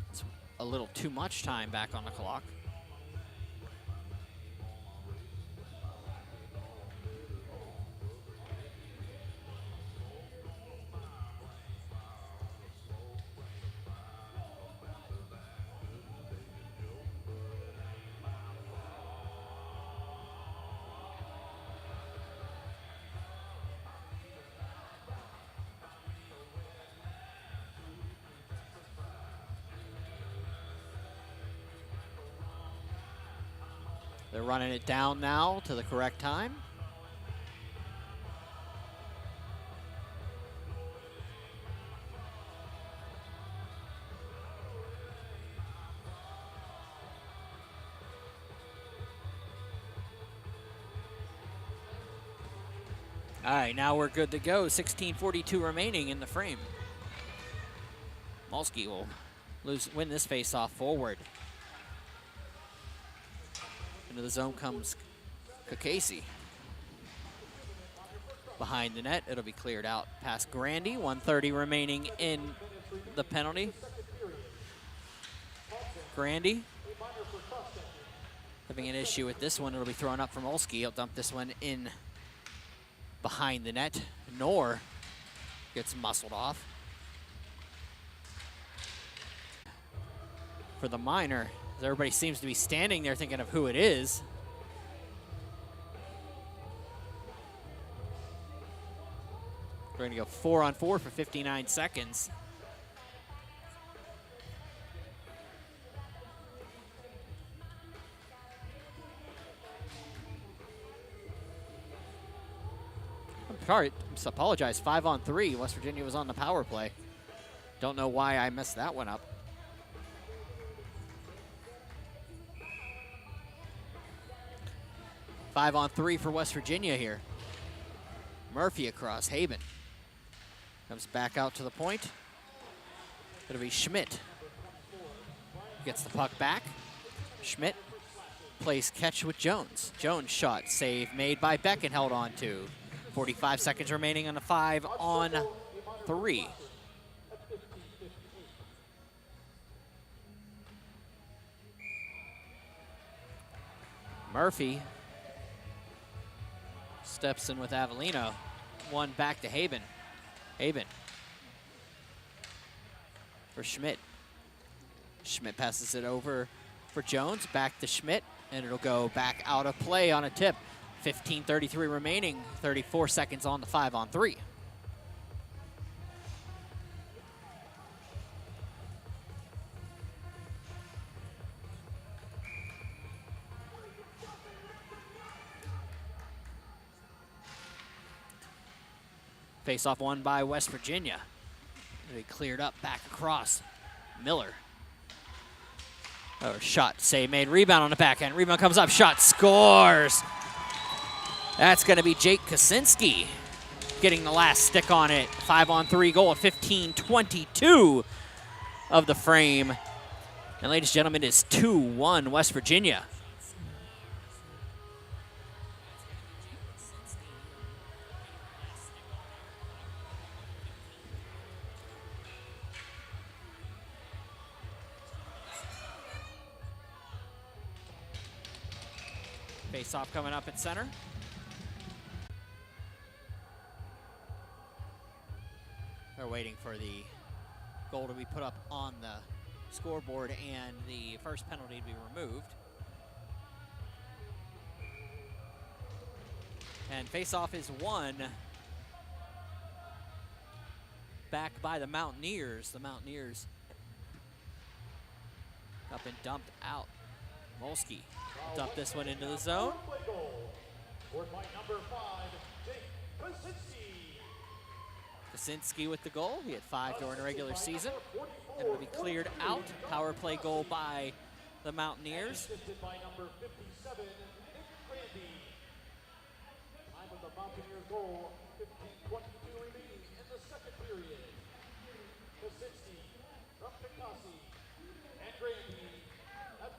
It's a little too much time back on the clock. They're running it down now to the correct time. All right, now we're good to go. 16:42 remaining in the frame. Molsky will win this face-off forward. Into the zone comes Kakasi. Behind the net, it'll be cleared out past Grandy. 1:30 remaining in the penalty. Grandy having an issue with this one. It'll be thrown up from Molsky. He'll dump this one in behind the net. Knorr gets muscled off. For the minor, everybody seems to be standing there thinking of who it is. We're going to go 4-on-4 for 59 seconds. I'm sorry, I apologize. 5-on-3. West Virginia was on the power play. Don't know why I messed that one up. Five on three for West Virginia here. Murphy across. Haben comes back out to the point. It'll be Schmidt. Gets the puck back. Schmidt plays catch with Jones. Jones shot, save made by Beck and held on to. 45 seconds remaining on a 5-on-3. Murphy steps in with Avellino. One back to Haben. Haben for Schmidt. Schmidt passes it over for Jones, back to Schmidt, and it'll go back out of play on a tip. 15:33 remaining, 34 seconds on the 5-on-3. Face-off won by West Virginia. They cleared up back across. Miller. Oh, shot, save made, rebound on the back end. Rebound comes up, shot, scores. That's going to be Jake Kosinski getting the last stick on it. 5-on-3 goal at 15:22 of the frame. And ladies and gentlemen, it's 2-1 West Virginia. Face-off coming up at center. They're waiting for the goal to be put up on the scoreboard and the first penalty to be removed. And face-off is won back by the Mountaineers. The Mountaineers up and dumped out. Molsky dumped this one into the zone. Kosinski with the goal. He had 5 during the regular season. And it will be cleared out. Power play goal by the Mountaineers. Time of the Mountaineers goal, 15:22 remaining in the second period. Kosinski from Pikasi and Grandy at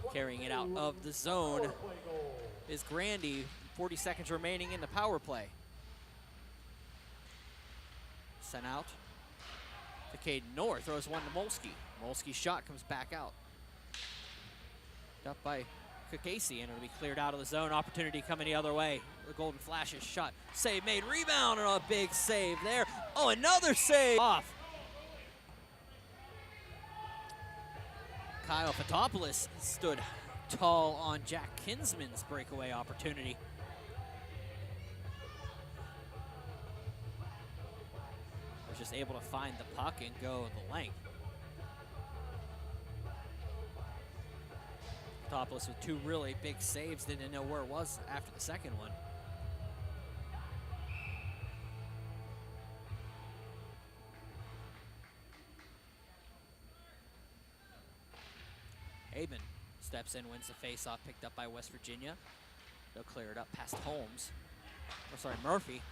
15:22. Carrying it out of the zone is Grandy. 40 seconds remaining in the power play. Sent out to Caden North. Throws one to Molsky. Molsky's shot comes back out. Up by Kakasi, and it'll be cleared out of the zone. Opportunity coming the other way. The Golden Flashes shot. Save made. Rebound, and a big save there. Oh, another save off. Kyle Fotopoulos stood tall on Jack Kinsman's breakaway opportunity. Was just able to find the puck and go the length. Fotopoulos with 2 really big saves. Didn't know where it was after the second one. Haben steps in, wins the face-off, picked up by West Virginia. They'll clear it up past Holmes. Oh, sorry, Murphy.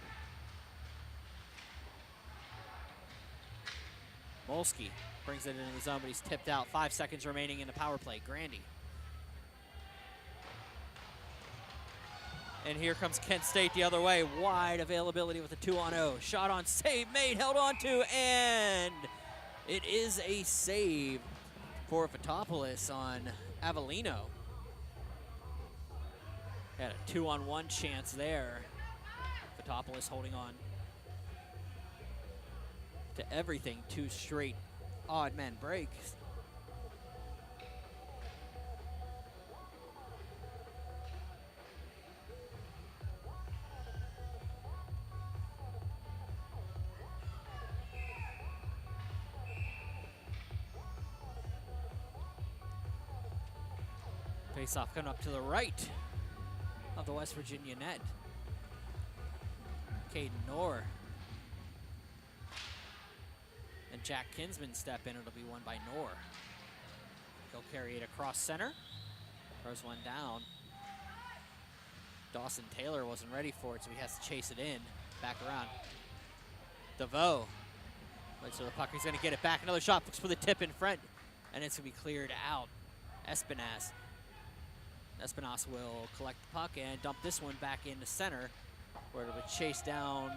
Molsky brings it into the zone, but he's tipped out. 5 seconds remaining in the power play. Grandy. And here comes Kent State the other way. Wide availability with a 2-on-0. Shot on, save made, held on to, and it is a save for Fotopoulos on Avellino. Had a 2-on-1 chance there. Fotopoulos holding on to everything. 2 straight odd man breaks. Face-off coming up to the right of the West Virginia net. Caden Knorr and Jack Kinsman step in. It'll be won by Knorr. He'll carry it across center. Throws one down. Dawson Taylor wasn't ready for it, so he has to chase it in. Back around. DeVoe. Waits for the puck. He's going to get it back. Another shot. Looks for the tip in front. And it's going to be cleared out. Espinasse. Espinasse will collect the puck and dump this one back into center, where it'll be chased down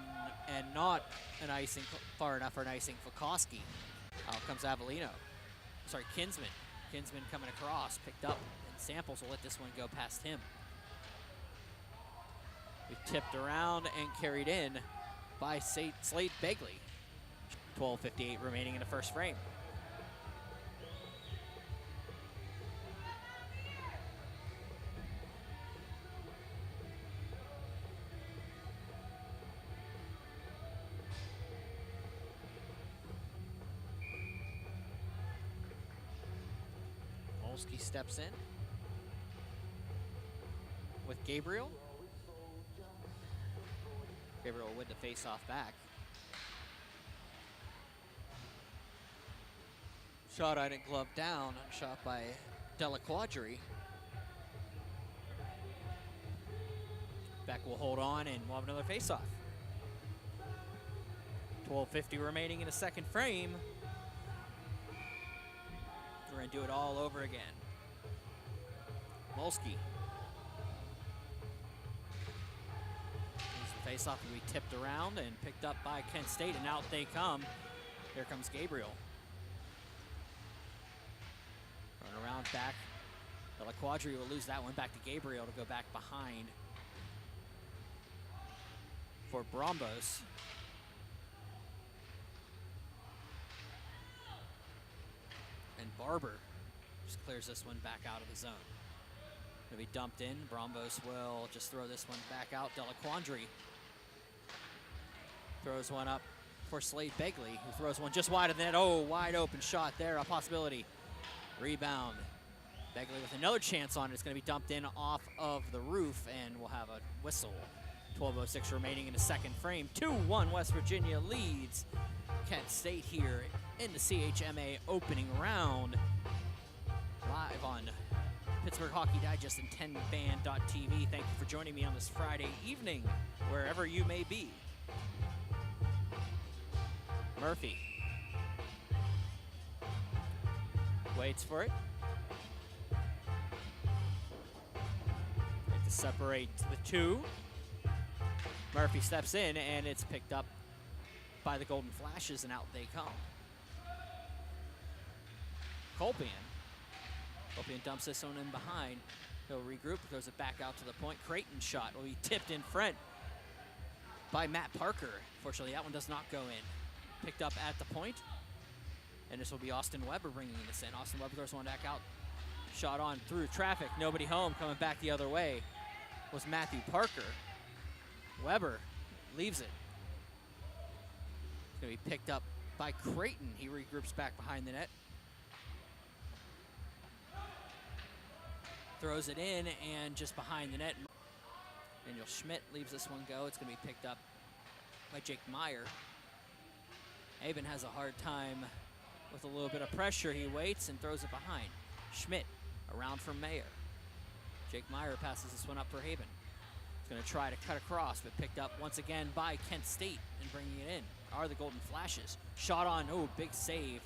and not an icing far enough for an icing for Koski. Out comes Avellino. Sorry, Kinsman. Kinsman coming across, picked up, and Samples will let this one go past him. Tipped around and carried in by Slade Begley. 12:58 remaining in the first frame. Molsky steps in with Gabriel. Gabriel with the face-off back. Shot on it, glove down, shot by Della Quadri. Beck will hold on and we'll have another face-off. 12:50 remaining in the second frame. We're gonna do it all over again. Molsky. Face-off will be tipped around and picked up by Kent State, and out they come. Here comes Gabriel. Run around back. Della Quadri will lose that one back to Gabriel to go back behind for Brombos. And Barber just clears this one back out of the zone. Gonna be dumped in. Brombos will just throw this one back out. Della Quadri throws one up for Slade Begley, who throws one just wide of the net. Oh, wide open shot there, a possibility. Rebound. Begley with another chance on it. It's going to be dumped in off of the roof, and we'll have a whistle. 12:06 remaining in the second frame. 2-1 West Virginia leads Kent State here in the CHMA opening round. Live on Pittsburgh Hockey Digest and 10band.tv. Thank you for joining me on this Friday evening, wherever you may be. Murphy waits for it. Like to separate the two. Murphy steps in, and it's picked up by the Golden Flashes, and out they come. Colpian dumps this one in behind. He'll regroup, throws it back out to the point. Creighton shot will be tipped in front by Matt Parker. Fortunately, that one does not go in. Picked up at the point, and this will be Austin Weber bringing this in. Austin Weber throws one back out. Shot on through traffic, nobody home. Coming back the other way was Matthew Parker. Weber leaves it. It's going to be picked up by Creighton. He regroups back behind the net. Throws it in, and just behind the net, Daniel Schmidt leaves this one go. It's going to be picked up by Jake Meyer. Aben has a hard time with a little bit of pressure. He waits and throws it behind. Schmidt around from Mayer. Jake Meyer passes this one up for Haben. He's going to try to cut across, but picked up once again by Kent State, and bringing it in are the Golden Flashes. Shot on, oh, big save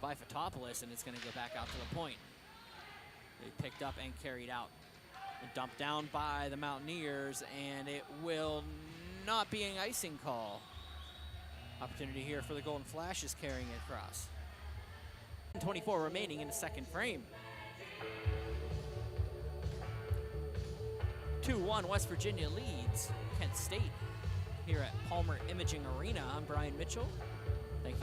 by Fotopoulos, and it's going to go back out to the point. They picked up and carried out. And dumped down by the Mountaineers, and it will not be an icing call. Opportunity here for the Golden Flashes carrying it across. 24 remaining in the second frame. 2-1 West Virginia leads Kent State here at Palmer Imaging Arena. I'm Brian Mitchell. Thank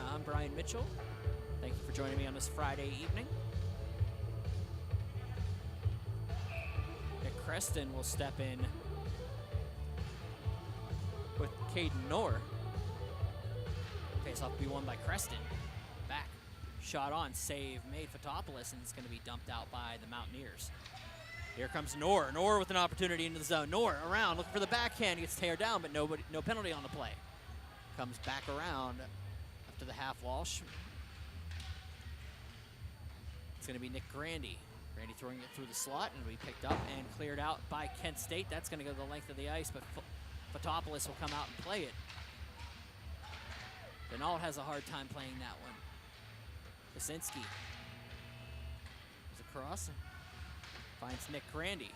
you for joining me on this Friday evening. Nick Creston will step in with Caden Knorr. Face-off will be won by Creston. Back. Shot on. Save made Fotopoulos, and it's going to be dumped out by the Mountaineers. Here comes Knorr. Knorr with an opportunity into the zone. Knorr around, looking for the backhand. He gets teared down, but no penalty on the play. Comes back around up to the half wall. It's going to be Nick Grandy. Grandy throwing it through the slot, and it'll be picked up and cleared out by Kent State. That's going to go the length of the ice, but Fotopoulos will come out and play it. Denault has a hard time playing that one. Kosinski goes across, finds Nick Grandy.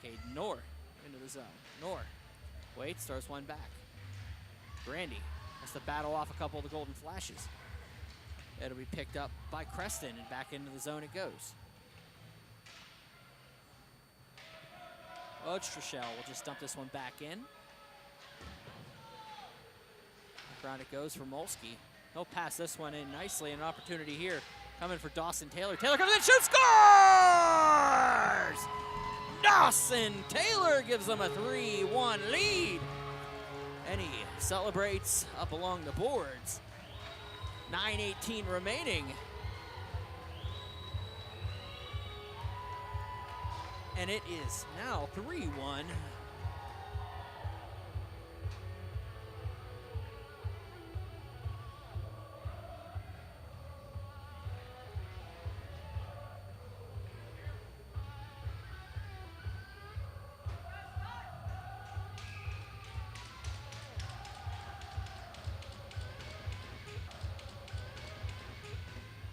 Caden Knorr into the zone. Knorr waits, throws one back. Grandy has to battle off a couple of the Golden Flashes. It'll be picked up by Creston, and back into the zone it goes. Ostrachel will just dump this one back in. Around it goes for Molsky. He'll pass this one in nicely. An opportunity here coming for Dawson Taylor. Taylor comes in, shoots, scores! Dawson Taylor gives them a 3-1 lead. And he celebrates up along the boards. 9:18 remaining. And it is now 3-1.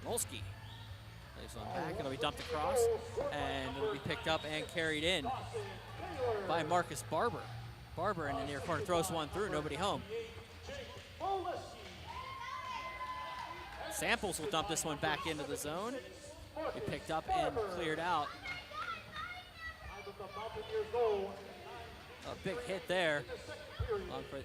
Molsky plays one back. It'll be dumped across, and it'll be picked up and carried in by Marcus Barber. Barber in the near corner throws one through, nobody home. Samples will dump this one back into the zone. Be picked up and cleared out. A big hit there. Long foot.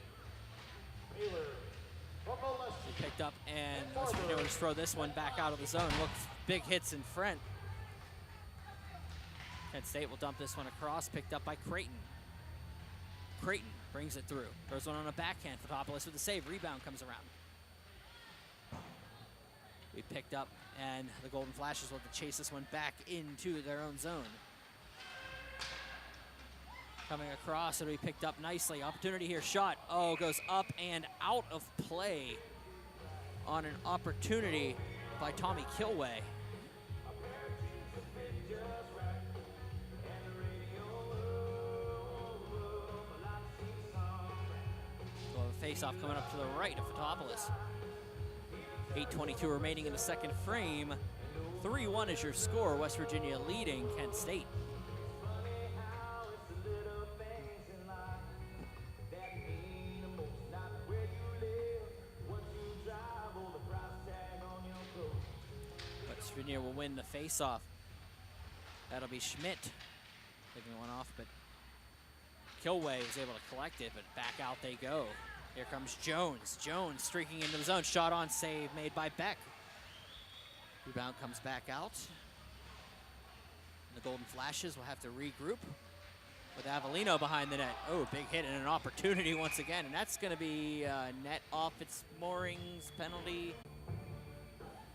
He picked up and West Virginia will just throw this one back out of the zone. Looks big hits in front. Kent State will dump this one across, picked up by Creighton. Creighton brings it through. Throws one on a backhand. Fotopoulos with the save. Rebound comes around. We picked up, and the Golden Flashes will have to chase this one back into their own zone. Coming across, it'll be picked up nicely. Opportunity here, shot. Oh, goes up and out of play on an opportunity by Tommy Kilway. We'll have a face-off coming up to the right of Fotopoulos. 8:22 remaining in the second frame. 3-1 is your score. West Virginia leading Kent State. West Virginia will win the face-off. That'll be Schmidt taking one off, but Kilway was able to collect it, but back out they go. Here comes Jones. Jones streaking into the zone. Shot on, save made by Beck. Rebound comes back out. And the Golden Flashes will have to regroup with Avellino behind the net. Oh, big hit and an opportunity once again. And that's going to be net off its moorings penalty.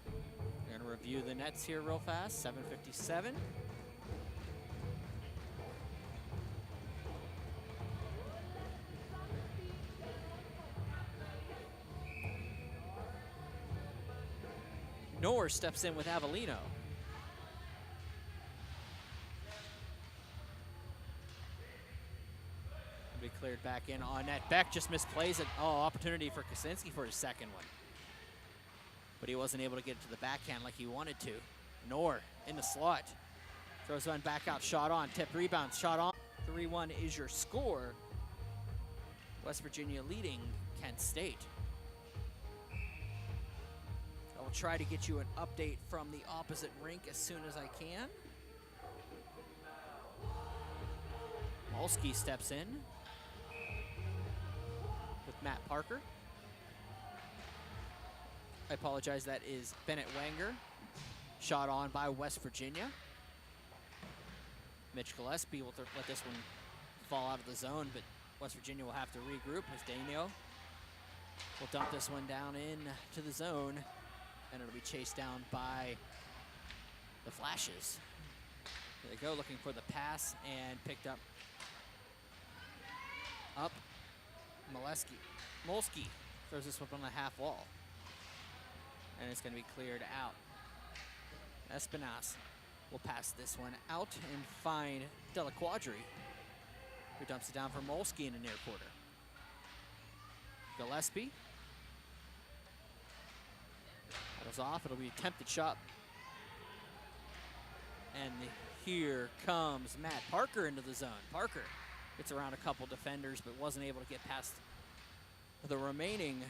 We're going to review the nets here real fast. 7:57. Knorr steps in with Avellino. Be cleared back in on net. Beck just misplays it. Oh, opportunity for Kosinski for his second one. But he wasn't able to get it to the backhand like he wanted to. Knorr in the slot. Throws one back out, shot on, tip rebound, shot on. 3-1 is your score. West Virginia leading Kent State. I will try to get you an update from the opposite rink as soon as I can. Molsky steps in with Matt Parker. I apologize, that is Bennett Wenger. Shot on by West Virginia. Mitch Gillespie will let this one fall out of the zone, but West Virginia will have to regroup as Danio will dump this one down in to the zone, and it'll be chased down by the Flashes. There they go, looking for the pass, and picked up Molsky throws this one on the half wall, and it's going to be cleared out. Espinas will pass this one out and find Della Quadri, who dumps it down for Molsky in the near quarter. Gillespie paddles off. It'll be a attempted shot. And here comes Matt Parker into the zone. Parker gets around a couple defenders, but wasn't able to get past the remaining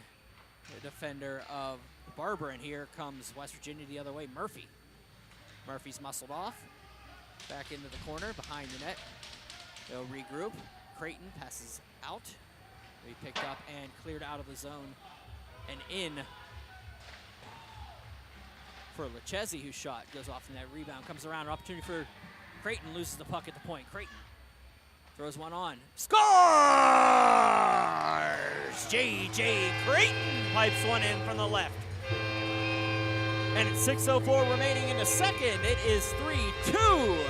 defender of Barber. And here comes West Virginia the other way, Murphy's muscled off. Back into the corner, behind the net. They'll regroup. Creighton passes out. We picked up and cleared out of the zone and in for Lechezi, whose shot goes off in that rebound. Comes around, an opportunity for Creighton, loses the puck at the point. Creighton throws one on. Scores! J.J. Creighton pipes one in from the left. And it's 6:04 remaining in the second. It is 3-2.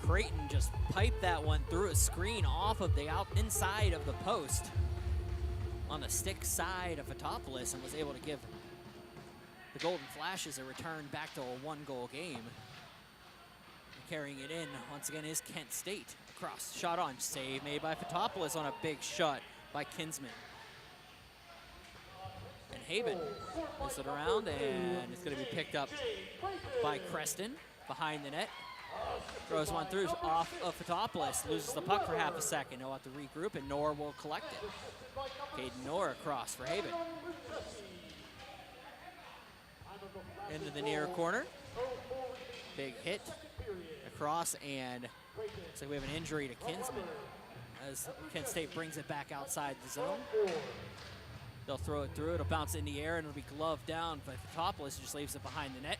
Creighton just piped that one through a screen off of the inside of the post on the stick side of Fotopoulos and was able to give the Golden Flashes a return back to a one-goal game. And carrying it in once again is Kent State. Across, shot on, save made by Fotopoulos on a big shot by Kinsman. And Haben moves it around, and it's going to be picked up by Creston behind the net. Throws one through off of Fotopoulos, loses the puck for half a second. He'll have to regroup, and Knorr will collect it. Caden Knorr across for Haben. Into the near corner. Big hit across, and looks like we have an injury to Kinsman as Kent State brings it back outside the zone. They'll throw it through. It'll bounce in the air, and it'll be gloved down, but Fotopoulos just leaves it behind the net.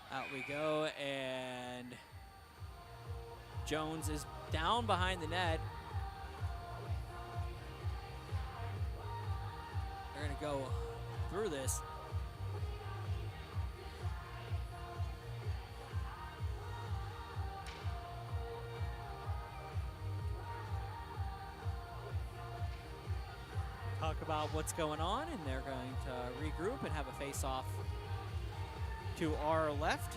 Out we go, and Jones is down behind the net. They're going to go through this. Talk about what's going on, and they're going to regroup and have a face-off to our left.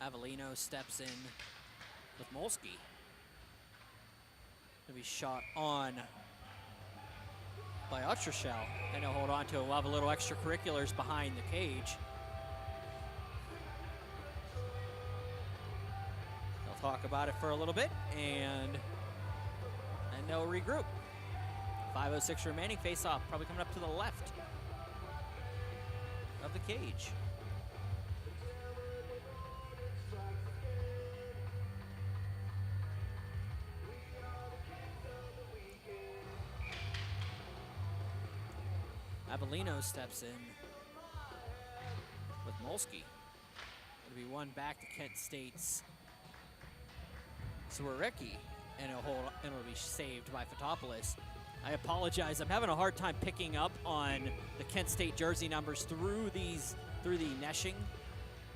Avellino steps in with Molsky. He'll be shot on by Utrashell, and he'll hold on to it. We'll have a little extracurriculars behind the cage. Talk about it for a little bit, and they'll regroup. 5:06 remaining, face-off, probably coming up to the left of the cage. Avellino steps in with Molsky. It'll be one back to Kent State's Swarecki, and it'll be saved by Fotopoulos. I apologize. I'm having a hard time picking up on the Kent State jersey numbers through the neshing.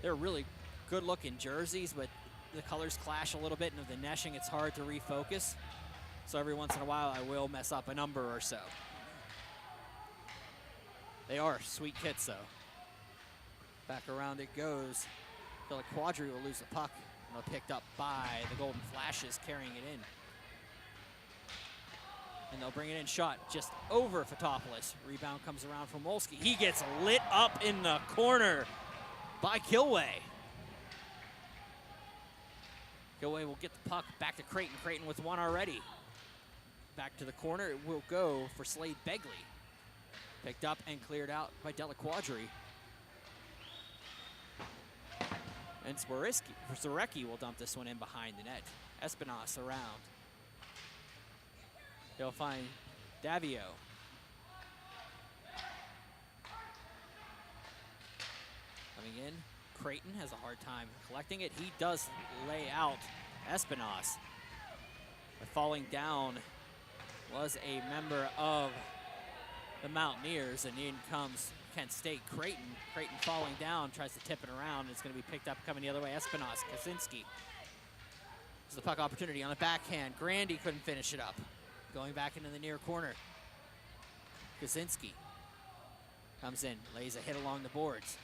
They're really good-looking jerseys, but the colors clash a little bit, and of the neshing, it's hard to refocus. So every once in a while, I will mess up a number or so. They are sweet kits, though. Back around it goes. I feel like Quadri will lose the puck. Picked up by the Golden Flashes, carrying it in. And they'll bring it in, shot just over Fotopoulos. Rebound comes around from Molsky. He gets lit up in the corner by Kilway. Kilway will get the puck back to Creighton. Creighton with one already. Back to the corner, it will go for Slade Begley. Picked up and cleared out by Della Quadri. And Swarecki will dump this one in behind the net. Espinosa around. They'll find Davio. Coming in, Creighton has a hard time collecting it. He does lay out Espinosa. But falling down was a member of the Mountaineers, and in comes Kent State. Creighton falling down, tries to tip it around. It's going to be picked up coming the other way. Espinosa, Kaczynski. There's the puck opportunity on the backhand. Grandy couldn't finish it up. Going back into the near corner. Kaczynski comes in, lays a hit along the boards.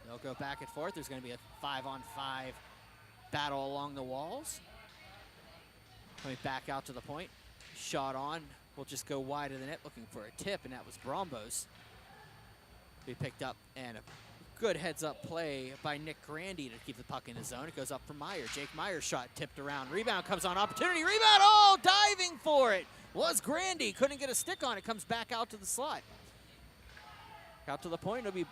They'll go back and forth. There's going to be a 5-on-5 battle along the walls. Coming back out to the point. Shot on. Will just go wide of the net looking for a tip, and that was Brombos. He picked up, and a good heads-up play by Nick Grandy to keep the puck in the zone. It goes up for Meyer. Jake Meyer's shot tipped around. Rebound comes on opportunity. Rebound! Oh, diving for it was Grandy. Couldn't get a stick on it. Comes back out to the slot. Out to the point. It'll be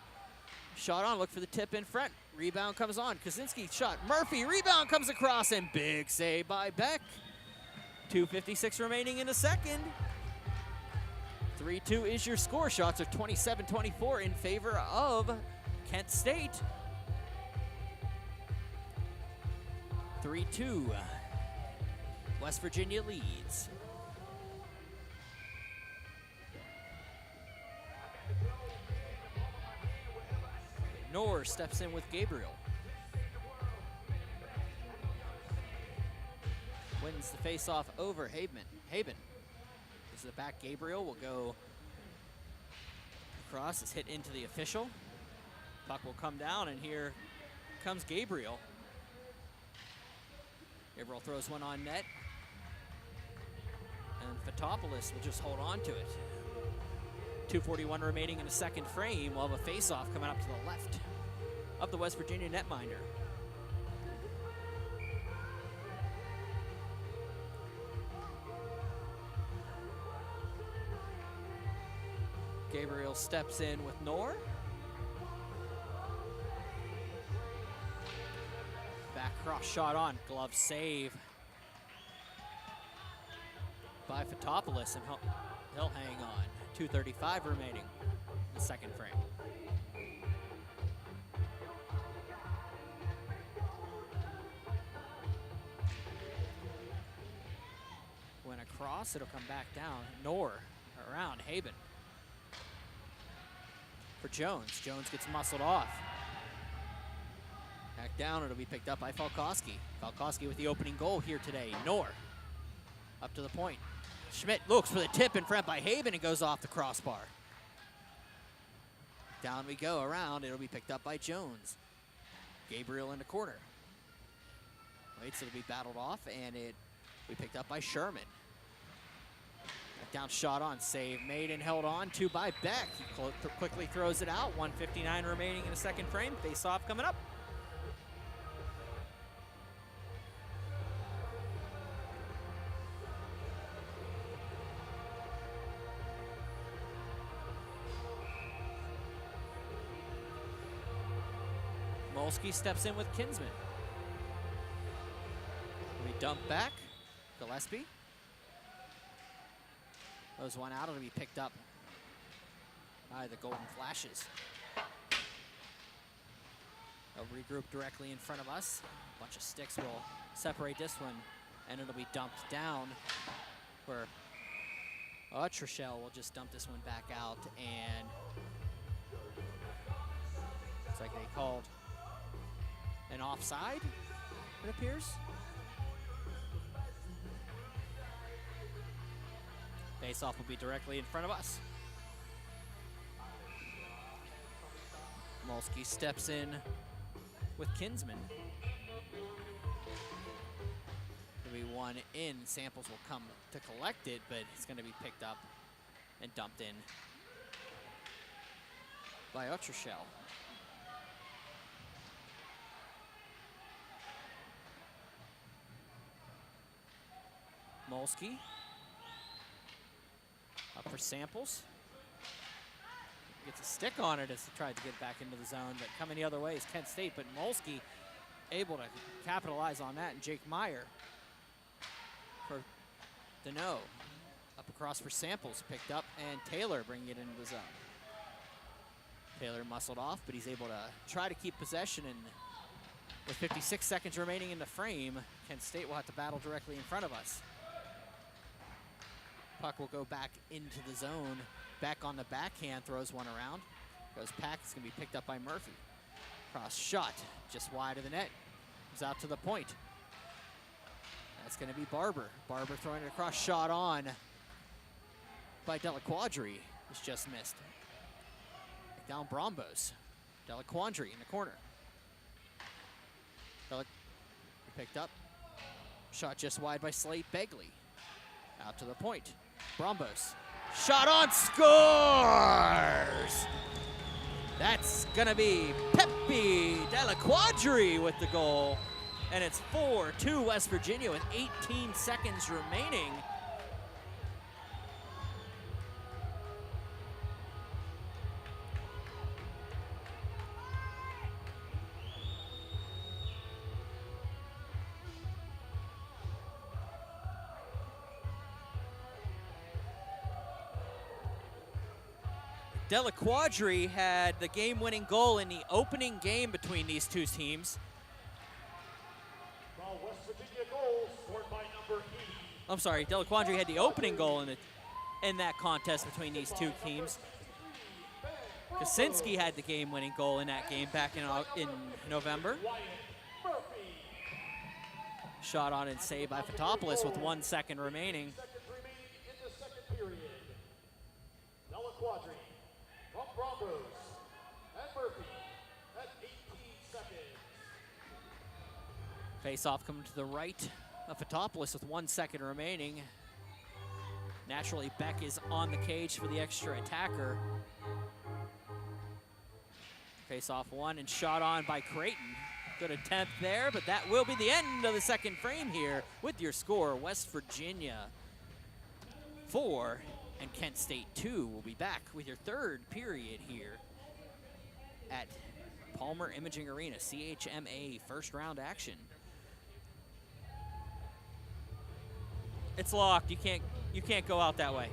shot on. Look for the tip in front. Rebound comes on. Kaczynski shot. Murphy. Rebound comes across, and big save by Beck. 2:56 remaining in the second. 3-2 is your score. Shots are 27-24 in favor of Kent State. 3-2. West Virginia leads. Knorr steps in with Gabriel. Wins the face-off over Haben. This is the back. Gabriel will go across. It's hit into the official. Puck will come down, and here comes Gabriel. Gabriel throws one on net. And Fotopoulos will just hold on to it. 2:41 remaining in the second frame. We'll have a face-off coming up to the left of the West Virginia netminder. Gabriel steps in with Knorr. Back cross shot on. Glove save by Fotopoulos, and he'll hang on. 2:35 remaining in the second frame. Went across, it'll come back down. Knorr around Haben. For Jones. Jones gets muscled off. Back down, it'll be picked up by Falkowski. Falkowski with the opening goal here today. Knorr up to the point. Schmidt looks for the tip in front by Haben and goes off the crossbar. Down we go around. It'll be picked up by Jones. Gabriel in the corner. Waits, it'll be battled off, and it will be picked up by Sherman. Back down, shot on, save made and held on to by Beck. He quickly throws it out. 1:59 remaining in the second frame. Face off coming up. Molsky steps in with Kinsman. We dump back. Gillespie. Throws one out. It'll be picked up by the Golden Flashes. They'll regroup directly in front of us. A bunch of sticks will separate this one, and it'll be dumped down where Trishelle will just dump this one back out, and looks like they called an offside, it appears. Face-off will be directly in front of us. Molsky steps in with Kinsman. There'll be one in. Samples will come to collect it, but it's going to be picked up and dumped in by Trishelle. Molsky up for Samples. Gets a stick on it as he tried to get back into the zone, but coming the other way is Kent State, but Molsky able to capitalize on that, and Jake Meyer for Deneau. Up across for Samples, picked up, and Taylor bringing it into the zone. Taylor muscled off, but he's able to try to keep possession, and with 56 seconds remaining in the frame, Kent State will have to battle directly in front of us. Puck will go back into the zone. Back on the backhand, throws one around. Goes Pack, it's gonna be picked up by Murphy. Cross shot, just wide of the net. Comes out to the point. That's gonna be Barber. Barber throwing it across, shot on by Delaquadri. It's just missed. Back down Brombos. Delaquandre in the corner. Picked up. Shot just wide by Slate Begley. Out to the point. Brombos. Shot on, scores! That's gonna be Pepe Delaquandre with the goal. And it's 4-2 West Virginia with 18 seconds remaining. Delaquandre had the game-winning goal in the opening game between these two teams. Well, West Virginia goal scored by number 80. I'm sorry, Delaquandre had the opening goal in that contest between these two teams. Kosinski had the game-winning goal in that game back in November. Shot on and saved by Fotopoulos with 1 second remaining. Seconds remaining in the second period. Delaquandre from Broncos and Murphy at 18 seconds. Face-off coming to the right of Fotopoulos with 1 second remaining. Naturally, Beck is on the cage for the extra attacker. Face-off one and shot on by Creighton. Good attempt there, but that will be the end of the second frame here with your score. West Virginia 4 and Kent State 2. We'll be back with your third period here at Palmer Imaging Arena, CHMA first round action. It's locked. You can't go out that way.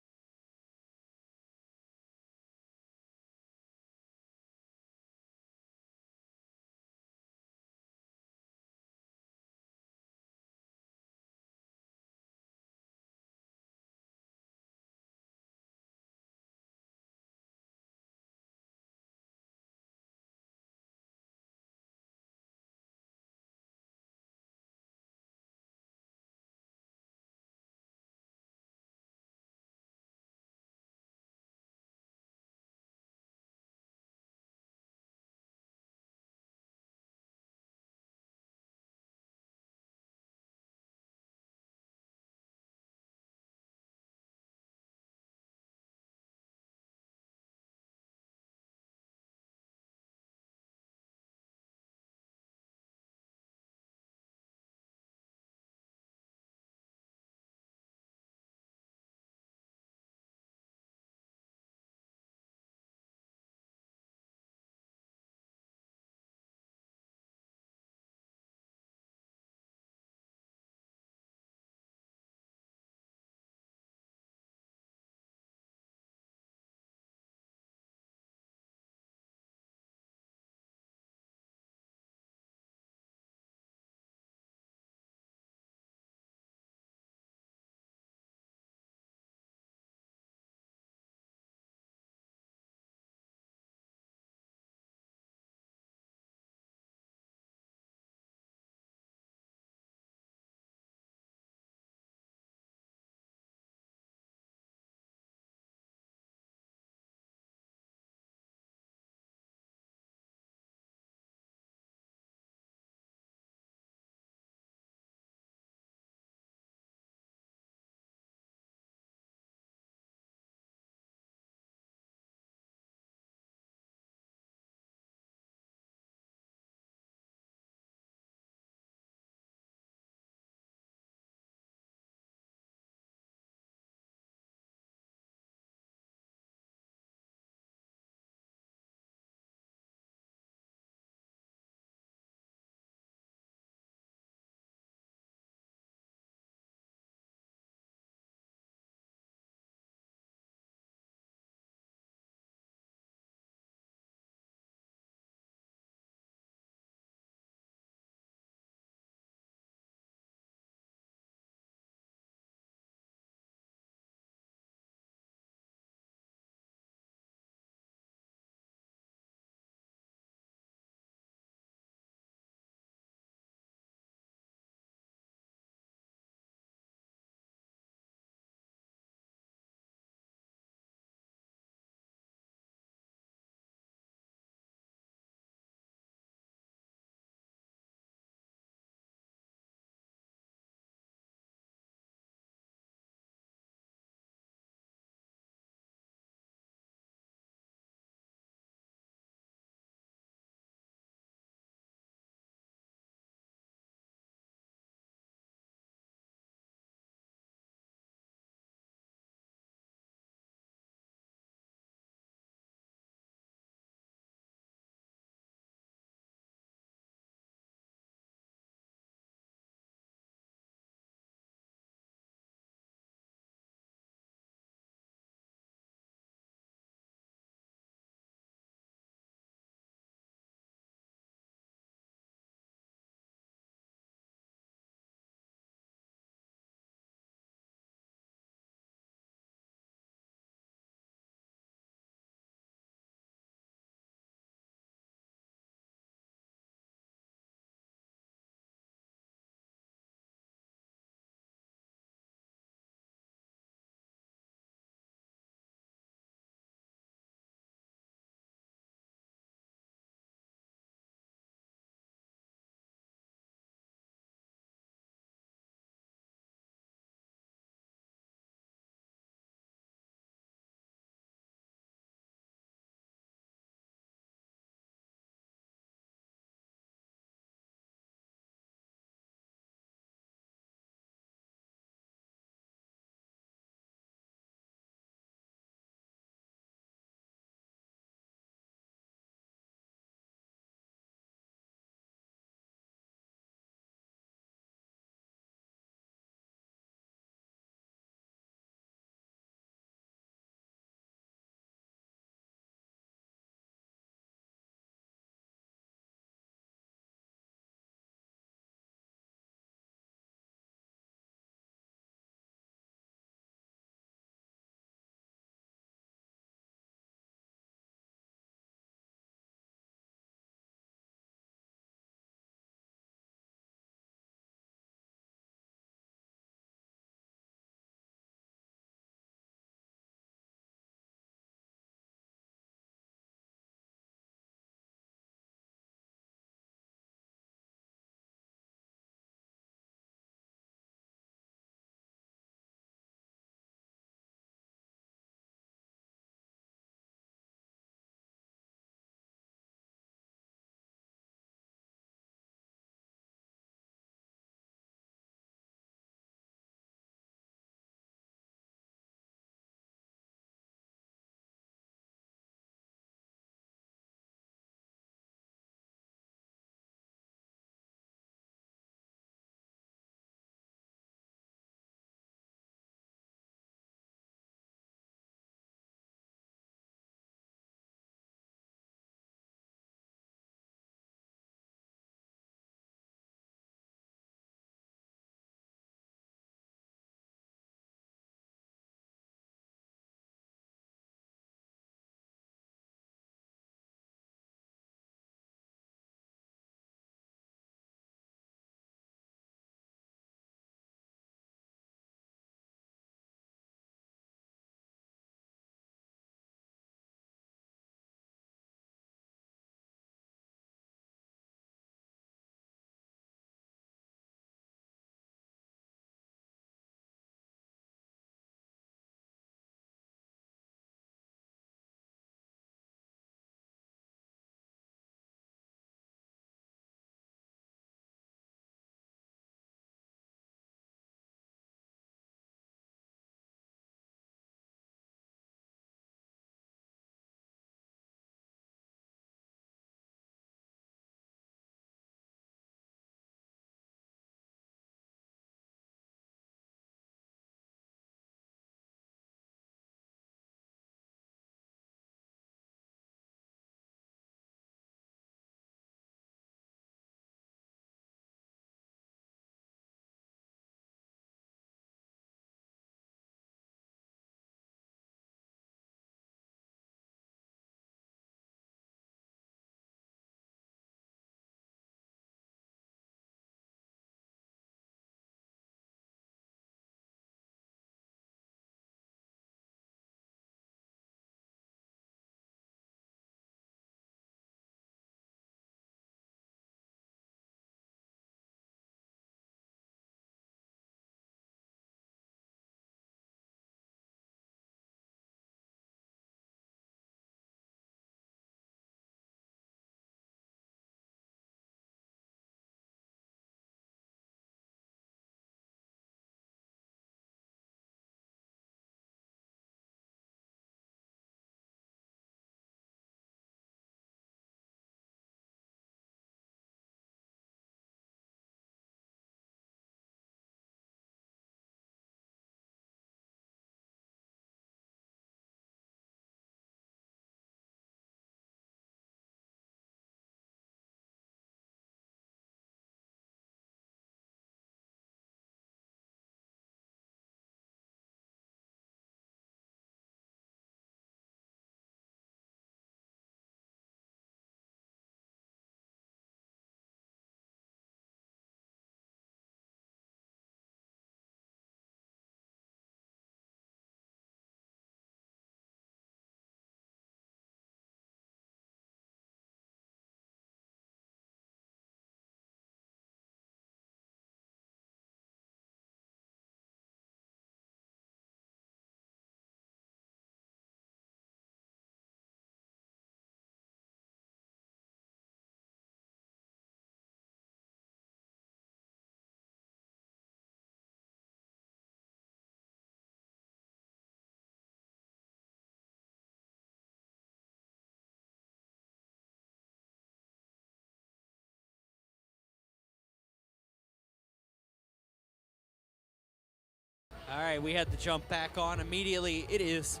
All right, we had to jump back on immediately. It is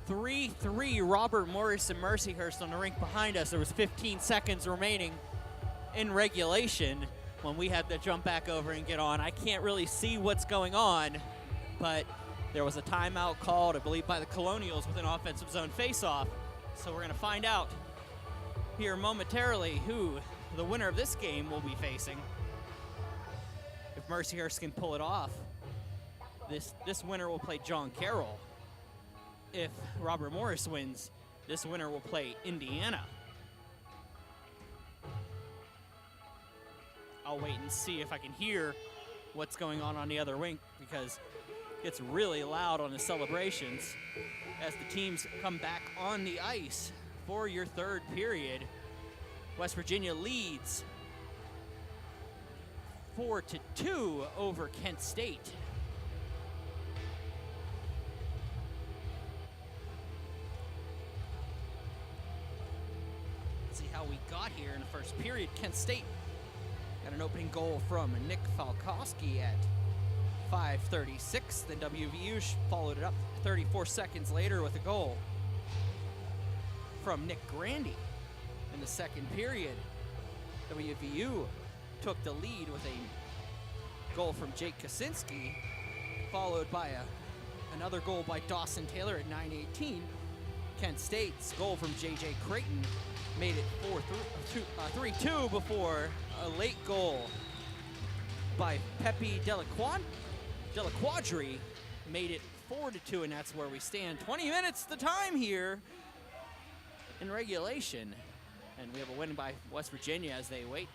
3-3 Robert Morris and Mercyhurst on the rink behind us. There was 15 seconds remaining in regulation when we had to jump back over and get on. I can't really see what's going on, but there was a timeout called, I believe, by the Colonials with an offensive zone face-off. So we're going to find out here momentarily who the winner of this game will be facing. If Mercyhurst can pull it off, this winner will play John Carroll. If Robert Morris wins, this winner will play Indiana. I'll wait and see if I can hear what's going on the other wing, because it's really loud on the celebrations as the teams come back on the ice for your third period. West Virginia leads 4-2 over Kent State. Let's see how we got here in the first period. Kent State got an opening goal from Nick Falkowski at 5:36. Then WVU followed it up 34 seconds later with a goal from Nick Grandy. In the second period, WVU took the lead with a goal from Jake Kaczynski, followed by another goal by Dawson Taylor at 9:18. Kent State's goal from J.J. Creighton made it 3-2 before a late goal by Pepe Delaquadri made it 4-2, and that's where we stand. 20 minutes the time here in regulation. And we have a win by West Virginia as they wait.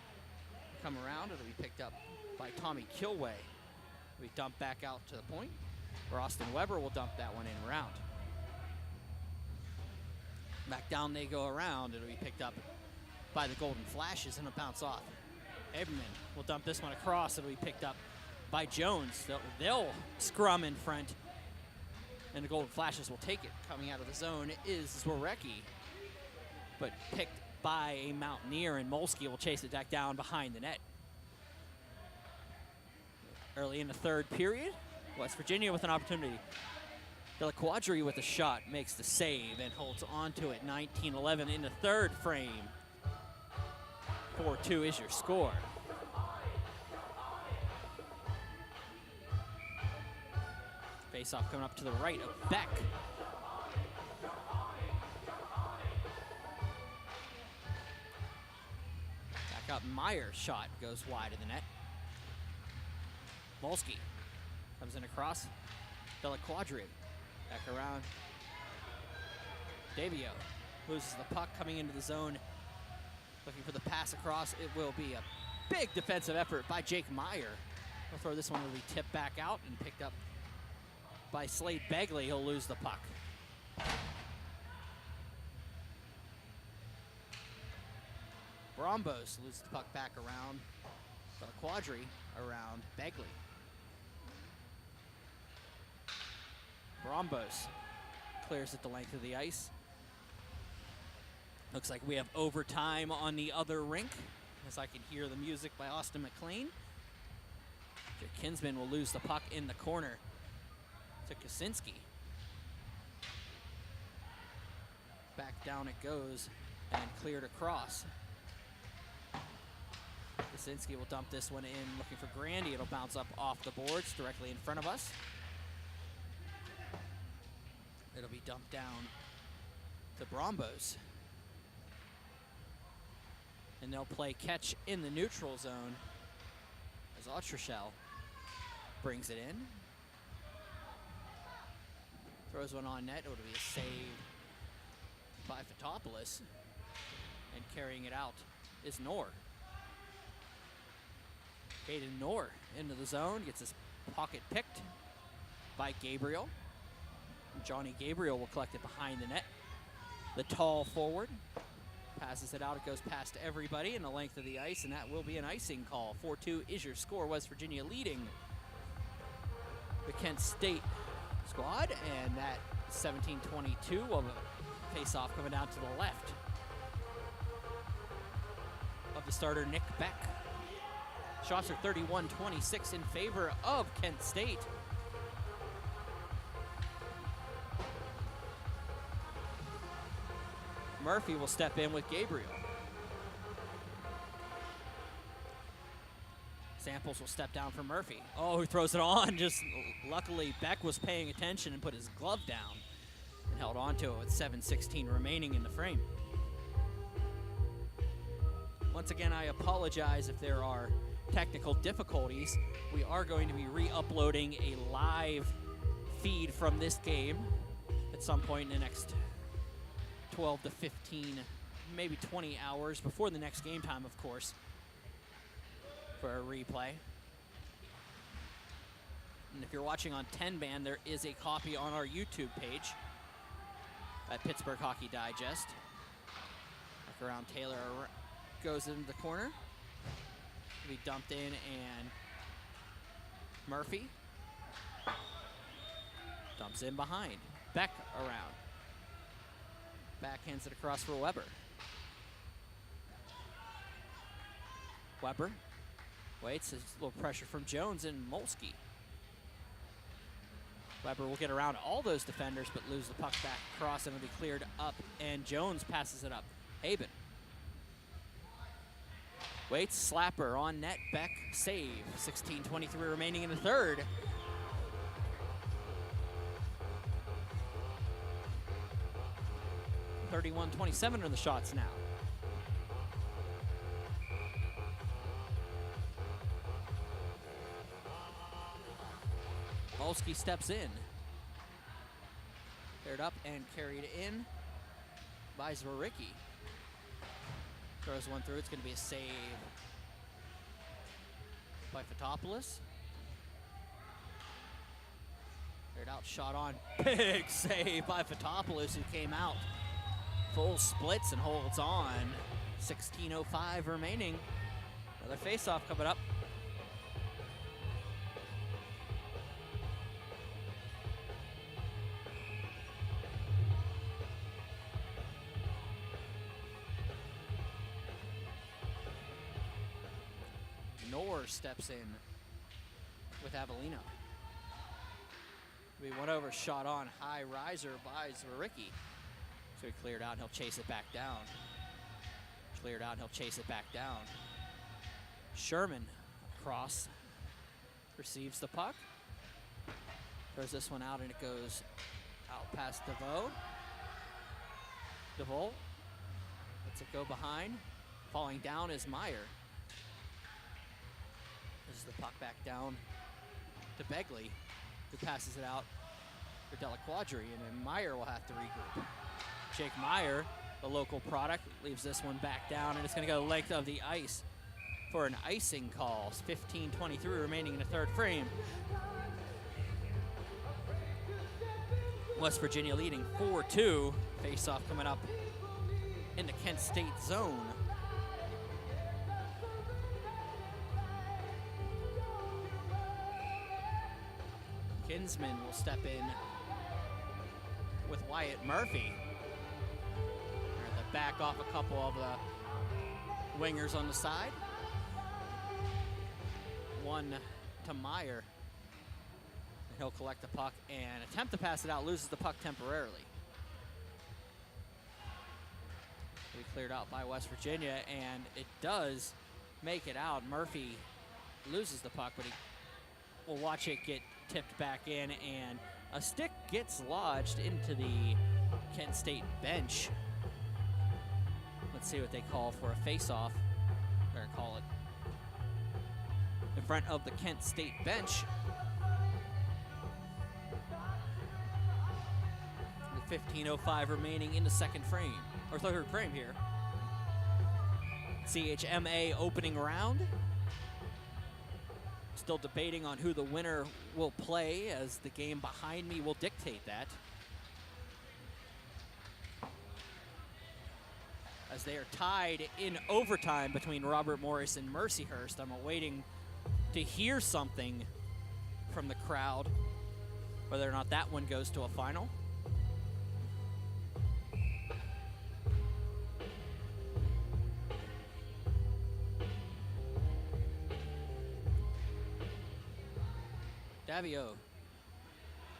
Come around, it'll be picked up by Tommy Kilway. We dump back out to the point, where Austin Weber will dump that one in around. Back down they go around. It'll be picked up by the Golden Flashes and it'll bounce off. Eberman will dump this one across. It'll be picked up by Jones. They'll scrum in front, and the Golden Flashes will take it. Coming out of the zone is Zworecki, but picked by a Mountaineer, and Molsky will chase it back down behind the net. Early in the third period, West Virginia with an opportunity. Delaquadri with a shot makes the save and holds on to it. 19-11 in the third frame. 4-2 is your score. Face-off coming up to the right of Beck. Back up, Meyer's shot goes wide of the net. Molsky comes in across. Delaquadri back around. Davio loses the puck coming into the zone. Looking for the pass across. It will be a big defensive effort by Jake Meyer. He'll throw this one, will be tipped back out and picked up by Slade Begley. He'll lose the puck. Brombos loses the puck back around. Delaquadri around Begley. Brombos clears it the length of the ice. Looks like we have overtime on the other rink, as I can hear the music by Austin McLean. Jake Kinsman will lose the puck in the corner to Kaczynski. Back down it goes and cleared across. Kaczynski will dump this one in, looking for Grandy. It'll bounce up off the boards directly in front of us. It'll be dumped down to Brombos. And they'll play catch in the neutral zone as Autrechel brings it in. Throws one on net. It'll be a save by Fotopoulos. And carrying it out is Knorr. Caden Knorr into the zone, gets his pocket picked by Gabriel. Johnny Gabriel will collect it behind the net. The tall forward passes it out. It goes past everybody in the length of the ice, and that will be an icing call. 4-2 is your score. West Virginia leading the Kent State squad, and that 17-22 of a face-off coming down to the left of the starter, Nick Beck. Shots are 31-26 in favor of Kent State. Murphy will step in with Gabriel. Samples will step down for Murphy. Oh, he throws it on. Just luckily, Beck was paying attention and put his glove down and held on to it with 7:16 remaining in the frame. Once again, I apologize if there are technical difficulties. We are going to be re-uploading a live feed from this game at some point in the next 12 to 15, maybe 20 hours before the next game time, of course, for a replay. And if you're watching on 10-band, there is a copy on our YouTube page at Pittsburgh Hockey Digest. Back around, Taylor goes into the corner. Be dumped in, and Murphy dumps in behind. Beck around. Backhands it across for Weber. Weber waits. There's a little pressure from Jones and Molsky. Weber will get around all those defenders, but lose the puck back across, and it'll be cleared up, and Jones passes it up. Haben. Waits, slapper on net, Beck, save. 16:23 remaining in the third. .31-27 are the shots now. Molsky steps in. Cleared up and carried in by Zwaricki. Throws one through. It's going to be a save by Fotopoulos. Cleared out, shot on. Big save by Fotopoulos, who came out full splits and holds on. 16:05 remaining. Another face-off coming up. Steps in with Avellino. We went over, shot on, high riser by Zwaricki. So he cleared out and he'll chase it back down. Cleared out and he'll chase it back down. Sherman across, receives the puck. Throws this one out and it goes out past DeVoe. DeVoe lets it go behind. Falling down is Meyer. This is the puck back down to Begley, who passes it out for Delaquadri, and then Meyer will have to regroup. Jake Meyer, the local product, leaves this one back down, and it's going to go the length of the ice for an icing call. 15:23 remaining in the third frame. West Virginia leading 4-2. Face-off coming up in the Kent State zone. Kinsman will step in with Wyatt Murphy. They're to back off a couple of the wingers on the side. One to Meyer. And he'll collect the puck and attempt to pass it out, loses the puck temporarily. Be cleared out by West Virginia, and it does make it out. Murphy loses the puck, but he will watch it get tipped back in, and a stick gets lodged into the Kent State bench. Let's see what they call for a face-off. They're gonna call it in front of the Kent State bench. With 15:05 remaining in the second frame, or third frame here. CHMA opening round. Still debating on who the winner will play, as the game behind me will dictate that. As they are tied in overtime between Robert Morris and Mercyhurst. I'm awaiting to hear something from the crowd, whether or not that one goes to a final. Davio.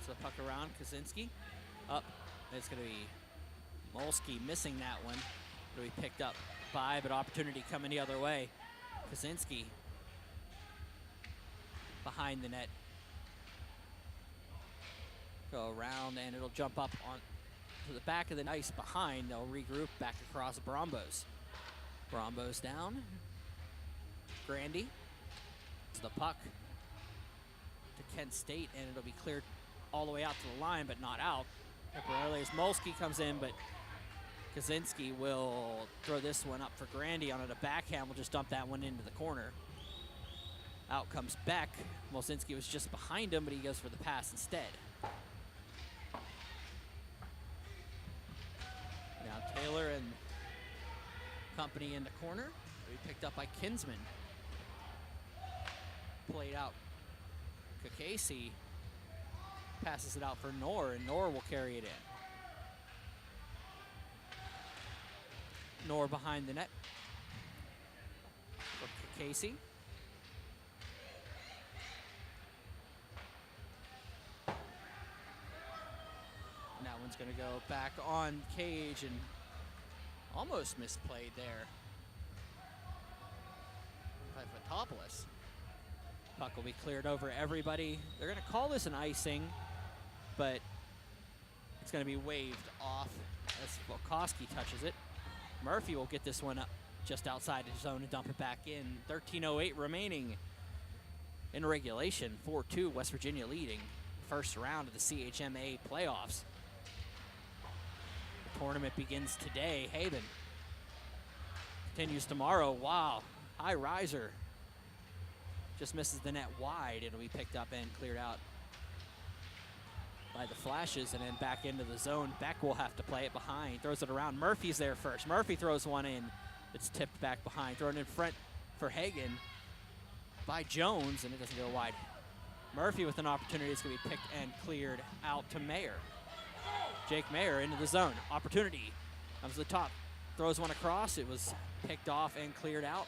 So the puck around, Kaczynski. Up. It's going to be Molsky missing that one. It'll be picked up by, but opportunity coming the other way. Kaczynski behind the net. Go around, and it'll jump up on to the back of the ice behind. They'll regroup back across Brombos. Brombos down. Grandy. The puck to Kent State, and it'll be cleared all the way out to the line, but not out. Temporarily as Molsky comes in, but Kaczynski will throw this one up for Grandy on it. A backhand will just dump that one into the corner. Out comes Beck. Molsinski was just behind him, but he goes for the pass instead. Now Taylor and company in the corner. He picked up by Kinsman. Played out. Kakasi passes it out for Knorr, and Knorr will carry it in. Knorr behind the net for Kakasi. And that one's going to go back on Cage and almost misplayed there by Fotopoulos. Puck will be cleared over everybody. They're going to call this an icing, but it's going to be waved off as Volkowski touches it. Murphy will get this one up just outside his zone and dump it back in. 13:08 remaining in regulation. 4-2, West Virginia leading. First round of the CHMA playoffs. The tournament begins today. Haven continues tomorrow. Wow, high riser. Just misses the net wide. It'll be picked up and cleared out by the Flashes, and then back into the zone. Beck will have to play it behind. Throws it around. Murphy's there first. Murphy throws one in. It's tipped back behind. Thrown in front for Hagen by Jones, and it doesn't go wide. Murphy with an opportunity is going to be picked and cleared out to Mayer. Jake Mayer into the zone. Opportunity. Comes to the top. Throws one across. It was picked off and cleared out.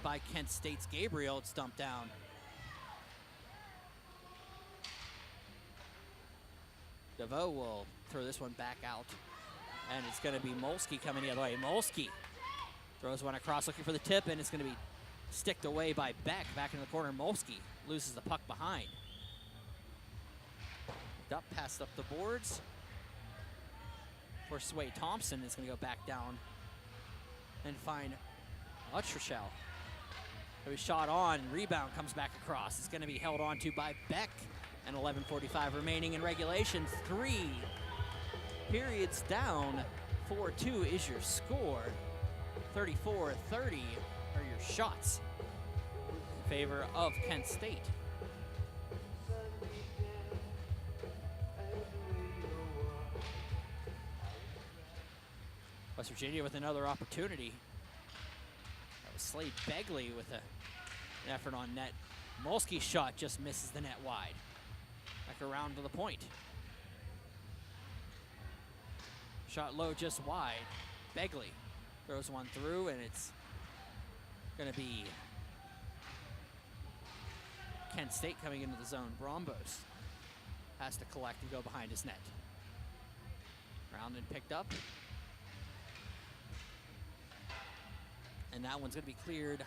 By Kent State's Gabriel, it's dumped down. DeVoe will throw this one back out. And it's going to be Molsky coming the other way. Molsky throws one across looking for the tip, and it's going to be sticked away by Beck. Back into the corner, Molsky loses the puck behind. Picked up, passed up the boards. For Sway Thompson is going to go back down and find Utrachel. It was shot on, rebound comes back across. It's going to be held on to by Beck. And 11:45 remaining in regulation. 3 periods down. 4-2 is your score. 34-30 are your shots in favor of Kent State. West Virginia with another opportunity. That was Slade Begley with an effort on net. Molsky's shot just misses the net wide. Back around to the point. Shot low just wide. Begley throws one through, and it's going to be Kent State coming into the zone. Brombos has to collect and go behind his net. Round and picked up. And that one's going to be cleared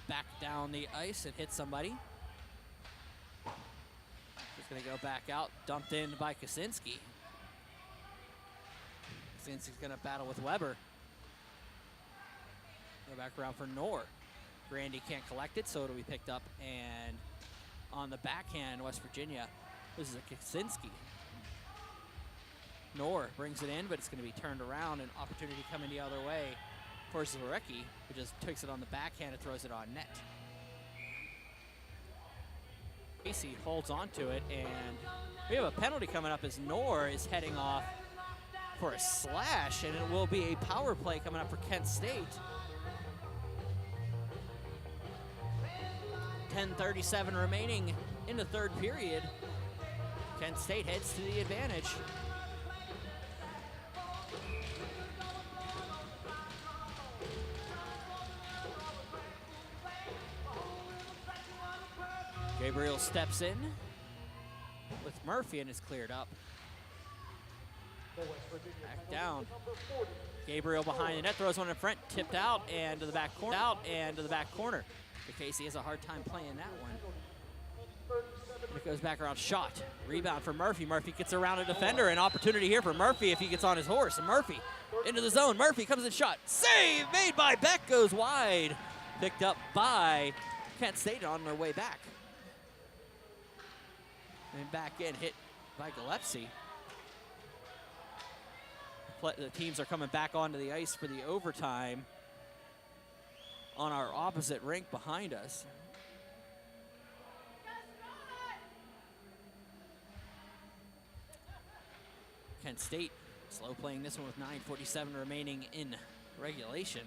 back down the ice. It hit somebody. It's going to go back out. Dumped in by Kaczynski. Kaczynski's going to battle with Weber. Go back around for Knorr. Grandy can't collect it, so it'll be picked up. And on the backhand, West Virginia, this is a Kaczynski. Knorr brings it in, but it's going to be turned around. An opportunity coming the other way for Zwarecki, who just takes it on the backhand and throws it on net. Casey holds on to it, and we have a penalty coming up as Knorr is heading off for a slash, and it will be a power play coming up for Kent State. 10:37 remaining in the third period. Kent State heads to the advantage. Gabriel steps in with Murphy, and it's cleared up. The West Virginia Back penalty down. to number 40. Gabriel behind the net, throws one in front, tipped out and to the back corner. Casey has a hard time playing that one. And it goes back around, shot. Rebound for Murphy. Murphy gets around a defender. An opportunity here for Murphy if he gets on his horse. And Murphy into the zone. Murphy comes in, shot. Save made by Beck, goes wide. Picked up by Kent State on their way back. And back in, hit by Gillespie. The teams are coming back onto the ice for the overtime on our opposite rink behind us. Kent State slow playing this one with 9:47 remaining in regulation.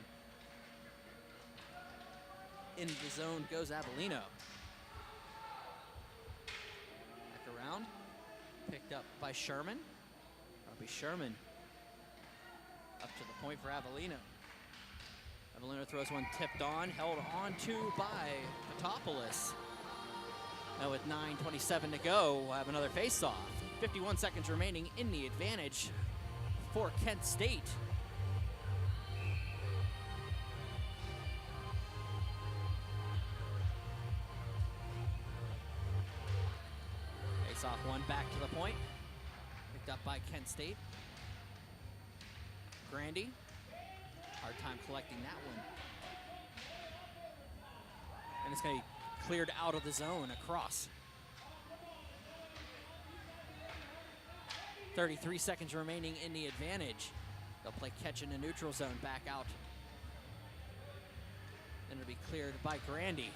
In the zone goes Avellino. Back around, picked up by Sherman. Robbie Sherman up to the point for Avellino. Avellino throws one tipped on, held on to by Patopoulos. Now with 9:27 to go, we'll have another face-off. 51 seconds remaining in the advantage for Kent State. Face-off one back to the point. Picked up by Kent State. Grandy, hard time collecting that one. And it's going to be cleared out of the zone across. 33 seconds remaining in the advantage. They'll play catch in the neutral zone, back out. And it'll be cleared by Grandy.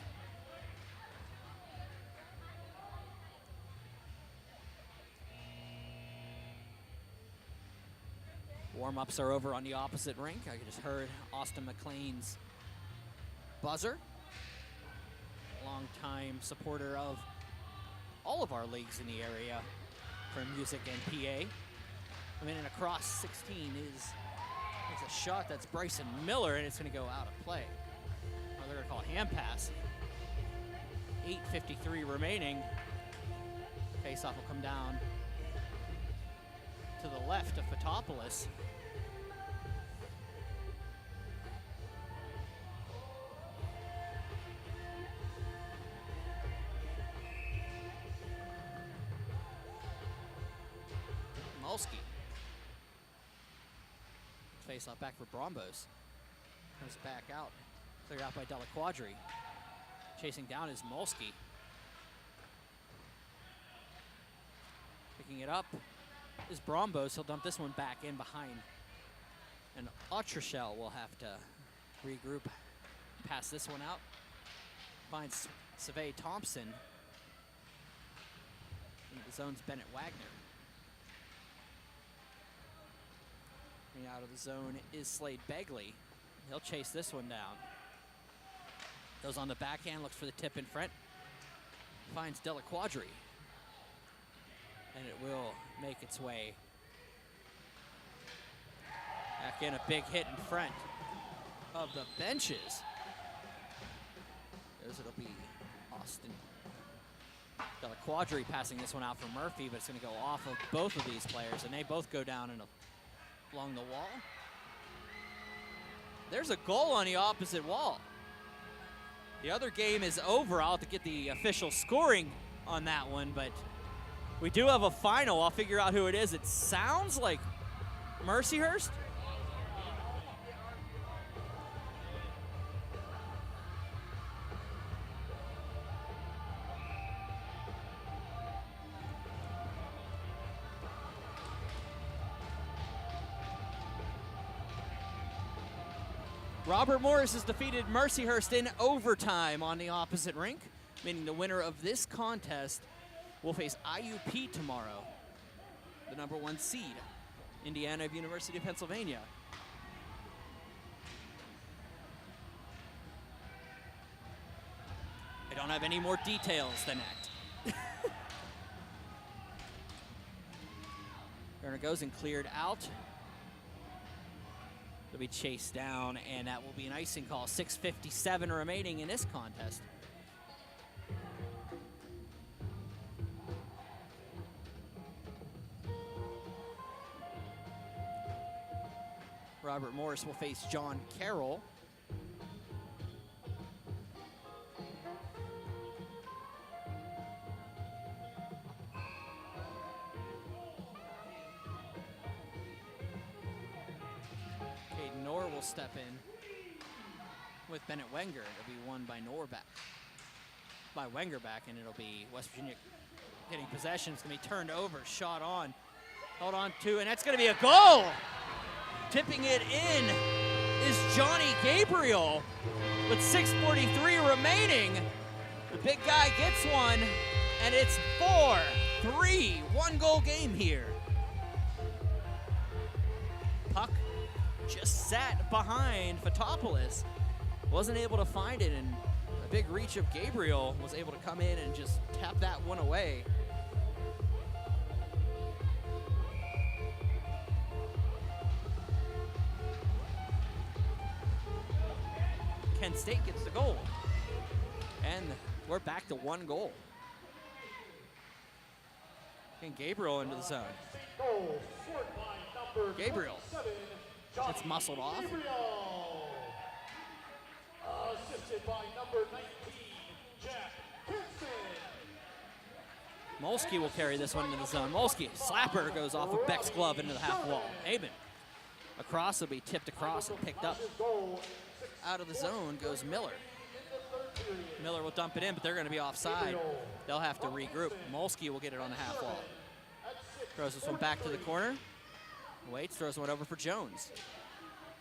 Warm-ups are over on the opposite rink. I just heard Austin McLean's buzzer. Longtime supporter of all of our leagues in the area for music and PA. Coming in across 16 is a shot. That's Bryson Miller, and it's going to go out of play. Oh, they're going to call a hand pass. 8:53 remaining. Faceoff will come down to the left of Patopoulos. Mulski. Face off back for Brombos. Comes back out. Cleared out by Della Quadri. Chasing down is Mulski. Picking it up is Brombos. He'll dump this one back in behind. And Autrechel will have to regroup. Pass this one out. Finds Savay Thompson. In the zone's Bennett Wagner. Out of the zone is Slade Begley. He'll chase this one down. Goes on the backhand, looks for the tip in front. Finds Della Quadri. And it will make its way back in. A big hit in front of the benches. It'll be Austin Della Quadri passing this one out for Murphy, but it's going to go off of both of these players, and they both go down along the wall. There's a goal on the opposite wall. The other game is over. I'll have to get the official scoring on that one, but we do have a final. I'll figure out who it is. It sounds like Mercyhurst. Robert Morris has defeated Mercyhurst in overtime on the opposite rink, meaning the winner of this contest will face IUP tomorrow, the #1 seed, Indiana of University of Pennsylvania. I don't have any more details than that. Turner goes and cleared out. Will be chased down, and that will be an icing call. 6:57 remaining in this contest. Robert Morris will face John Carroll. Caden Knorr will step in with Bennett Wenger. It'll be won by Wenger back, and it'll be West Virginia getting possession. It's going to be turned over, shot on, held on to, and that's going to be a goal. Tipping it in is Johnny Gabriel with 6:43 remaining. The big guy gets one, and it's 4-3, one-goal game here. Puck just sat behind Fotopoulos, wasn't able to find it, and a big reach of Gabriel was able to come in and just tap that one away. Kent State gets the goal. And we're back to one goal. And Gabriel into the zone. Gabriel. It's muscled off. Assisted by number 19, Jack Kinston. Molsky will carry this one into the zone. Molsky, slapper goes off of Beck's glove into the half wall. Haben. Across will be tipped across and picked up. Out of the zone goes Miller. Miller will dump it in, but they're going to be offside. They'll have to regroup. Molsky will get it on the half wall. Throws this one back to the corner. Waits, throws one over for Jones.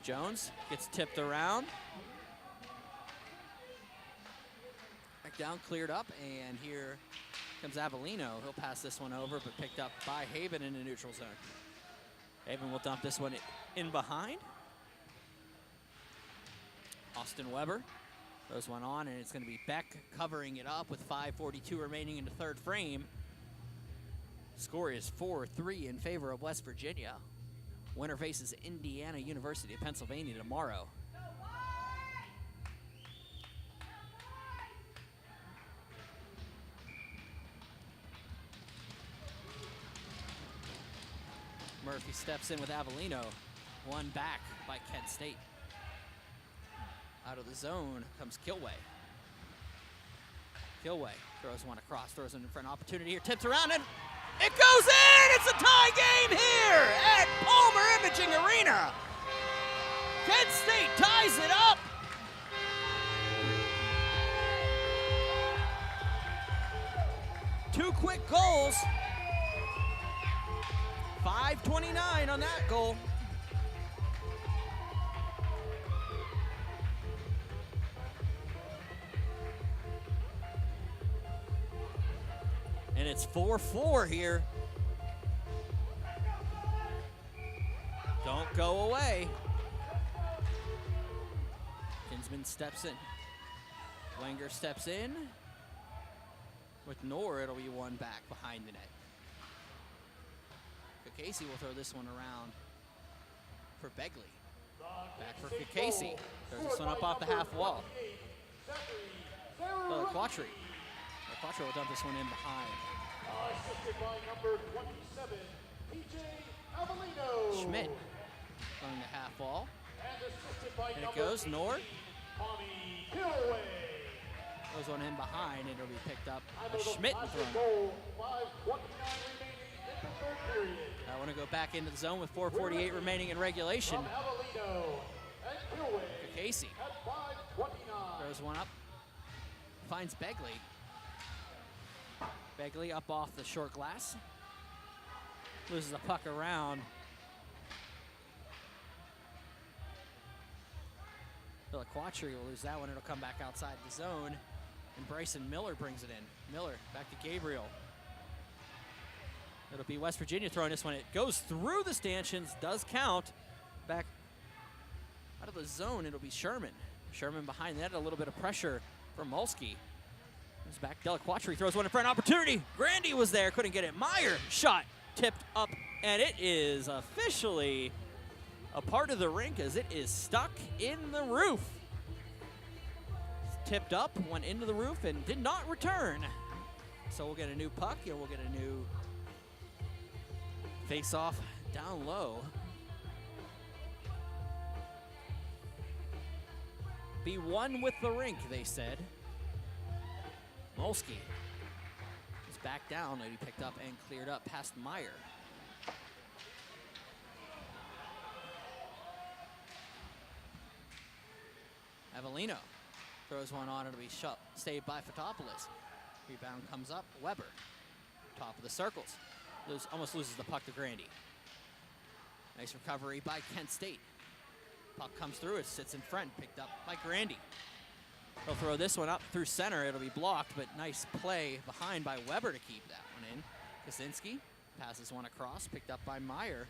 Jones gets tipped around. Back down, cleared up, and here comes Avellino. He'll pass this one over, but picked up by Haben in the neutral zone. Haben will dump this one in behind. Austin Weber throws one on, and it's going to be Beck covering it up with 5:42 remaining in the third frame. Score is 4-3 in favor of West Virginia. Winner faces Indiana University of Pennsylvania tomorrow. Murphy steps in with Avellino. One back by Kent State. Out of the zone comes Kilway. Kilway throws one across, throws it in front. Opportunity here, tips around, and it goes in! It's a tie game here at Palmer Imaging Arena. Kent State ties it up. Two quick goals. 5:29 on that goal. And it's 4-4 here. Don't go away. Kinsman steps in. Wenger steps in. With Knorr, it'll be one back behind the net. Casey will throw this one around for Begley. Back for Casey. Throws this one up off the half wall. Quattry. Quattry will dump this one in behind. Assisted by number 27, PJ Avellino. Schmidt on the half wall. And assisted by And it goes Knorr. Tommy Kilway. Goes one in behind, and it'll be picked up by Out of the Schmidt and classic thrown. goal, 5:29 remaining in the third period. I want to go back into the zone with 4:48 remaining in regulation. From Avellino and Kilway Casey at 5:29. throws one up. Finds Begley. Begley up off the short glass. Loses the puck around. Quattry will lose that one. It'll come back outside the zone. And Bryson Miller brings it in. Miller back to Gabriel. It'll be West Virginia throwing this one. It goes through the stanchions, does count. Back out of the zone, it'll be Sherman. Sherman behind that, a little bit of pressure from Molsky. Comes back, Quattry throws one in front, opportunity. Grandy was there, couldn't get it. Meyer shot, tipped up, and it is officially a part of the rink as it is stuck in the roof. Tipped up, went into the roof, and did not return. So we'll get a new puck, and we'll get a new face-off down low. be one with the rink, they said. Molsky is back down, and he picked up and cleared up past Meyer. Avellino throws one on, it'll be saved by Fotopoulos. Rebound comes up, Weber, top of the circles. Almost loses the puck to Grandy. Nice recovery by Kent State. Puck comes through, it sits in front, picked up by Grandy. He'll throw this one up through center, it'll be blocked, but nice play behind by Weber to keep that one in. Kaczynski passes one across, picked up by Meyer.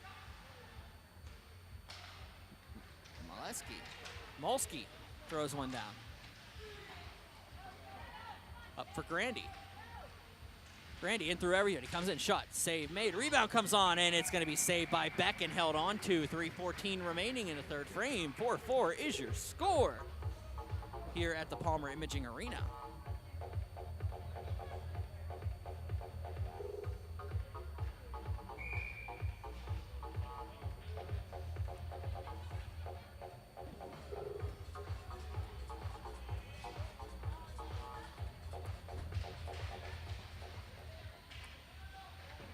Molsky throws one down. Up for Grandy. Grandy in through everybody, comes in, shot, save made, rebound comes on, and it's gonna be saved by Beck and held on to. 3:14 remaining in the third frame. 4-4 is your score here at the Palmer Imaging Arena.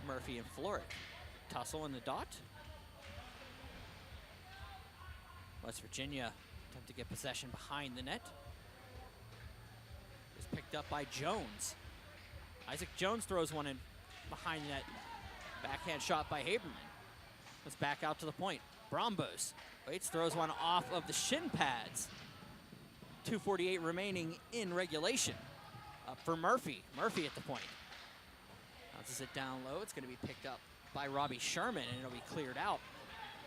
Murphy and Floric tussle in the dot. West Virginia attempt to get possession behind the net. Is picked up by Jones. Isaac Jones throws one in behind the net. Backhand shot by Haberman. Let's back out to the point. Brombos waits, throws one off of the shin pads. 2:48 remaining in regulation. Up for Murphy. Murphy at the point. Bounces it down low. It's going to be picked up by Robbie Sherman, and it'll be cleared out.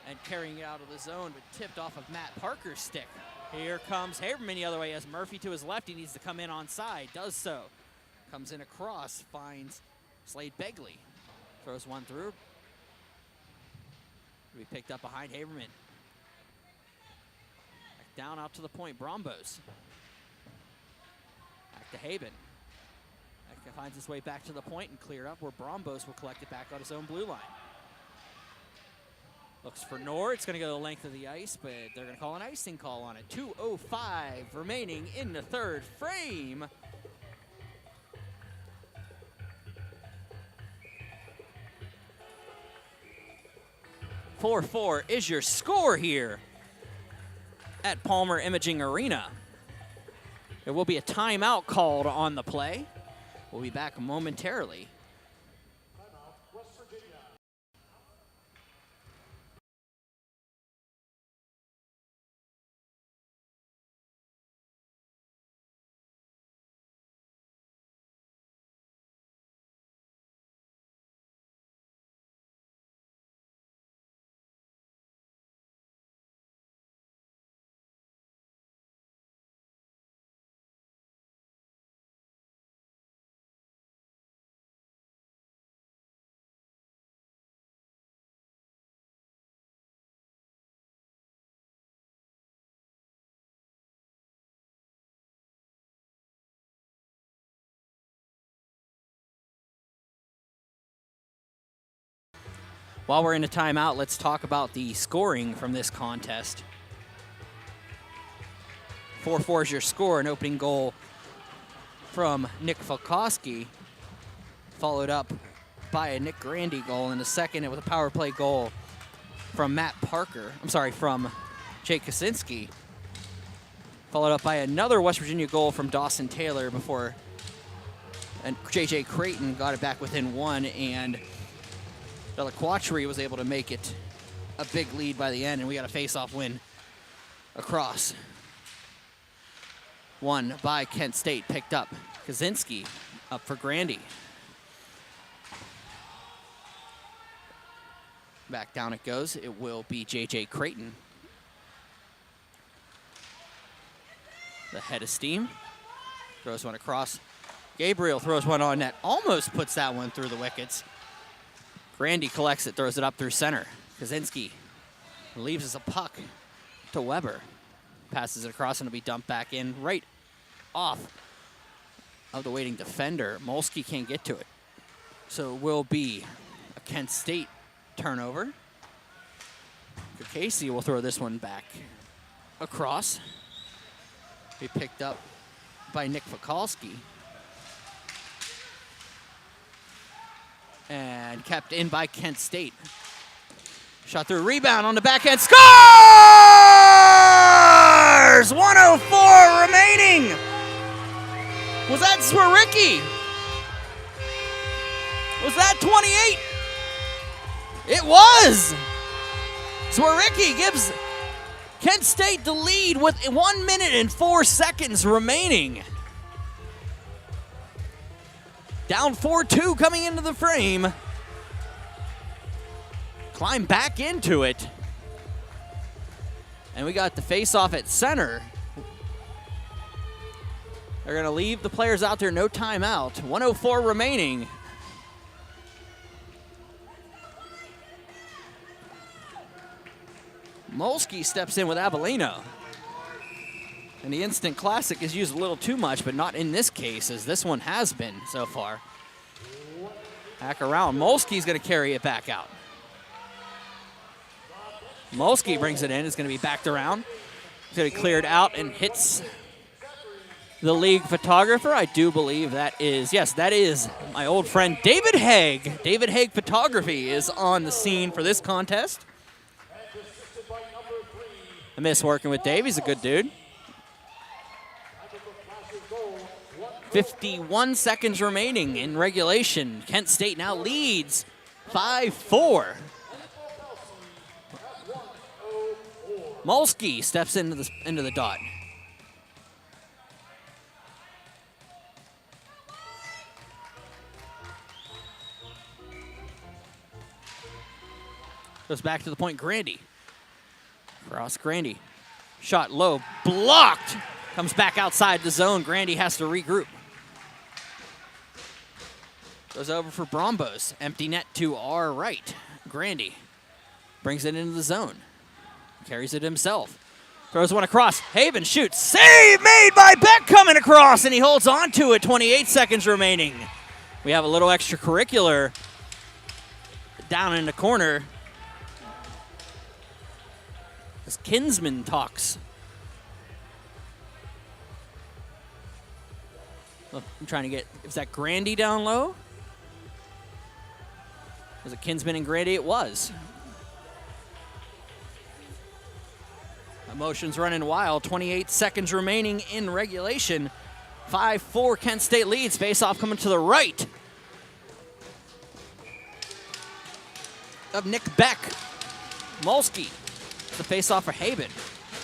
And carrying it out of the zone, but tipped off of Matt Parker's stick. Here comes Haberman the other way as Murphy to his left. He needs to come in onside. Does so. Comes in across. Finds Slade Begley. Throws one through. It'll be picked up behind Haberman. Back down out to the point. Brombos. Back to Haben. Finds his way back to the point and cleared up where Brombos will collect it back on his own blue line. Looks for Nord. It's going to go the length of the ice, but they're going to call an icing call on it. 2:05 remaining in the third frame. "4-4 is your score here at Palmer Imaging Arena. There will be a timeout called on the play. We'll be back momentarily. Timeout, West Virginia. While we're in a timeout, let's talk about the scoring from this contest. 4-4 is your score. An opening goal from Nick Falkowski, followed up by a Nick Grandy goal, and the second with a power play goal from from Jake Kaczynski, followed up by another West Virginia goal from Dawson Taylor before and J.J. Creighton got it back within one, and Delaquatri was able to make it a big lead by the end, and we got a face-off win across. Won by Kent State, picked up. Kaczynski up for Grandy. Back down it goes. It will be J.J. Creighton. The head of steam. Throws one across. Gabriel throws one on net. Almost puts that one through the wickets. Grandy collects it, throws it up through center. Kaczynski leaves as a puck to Weber. Passes it across and it'll be dumped back in right off of the waiting defender. Molsky can't get to it. So it will be a Kent State turnover. Casey will throw this one back across. Be picked up by Nick Fikalski. And kept in by Kent State. Shot through, rebound on the backhand, scores! 1:04 remaining. Was that Swaricki? Was that 28? It was! Swaricki gives Kent State the lead with 1 minute and 4 seconds remaining. Down 4-2 coming into the frame. Climb back into it. And we got the face-off at center. They're going to leave the players out there, no timeout. 1:04 remaining. Molsky steps in with Avellino. And the instant classic is used a little too much, but not in this case, as this one has been so far. Back around. Molsky's going to carry it back out. Molsky brings it in. It's going to be backed around. It's going to be cleared out and hits the league photographer. I do believe that is, yes, that is my old friend David Haig. David Haig Photography is on the scene for this contest. I miss working with Dave. He's a good dude. 51 seconds remaining in regulation. Kent State now leads 5-4. Molsky steps into the dot. Goes back to the point, Grandy. Cross Grandy. Shot low, blocked. Comes back outside the zone. Grandy has to regroup. Goes over for Brombos. Empty net to our right. Grandy brings it into the zone. Carries it himself. Throws one across. Haven shoots. Save made by Beck coming across, and he holds on to it. 28 seconds remaining. We have a little extracurricular down in the corner as Kinsman talks. Look, I'm trying to get, is that Grandy down low? Was it Kinsman and Grandy? It was. Emotions running wild. 28 seconds remaining in regulation. 5-4 Kent State leads. Face-off coming to the right of Nick Beck. Molsky. The face-off for Haben.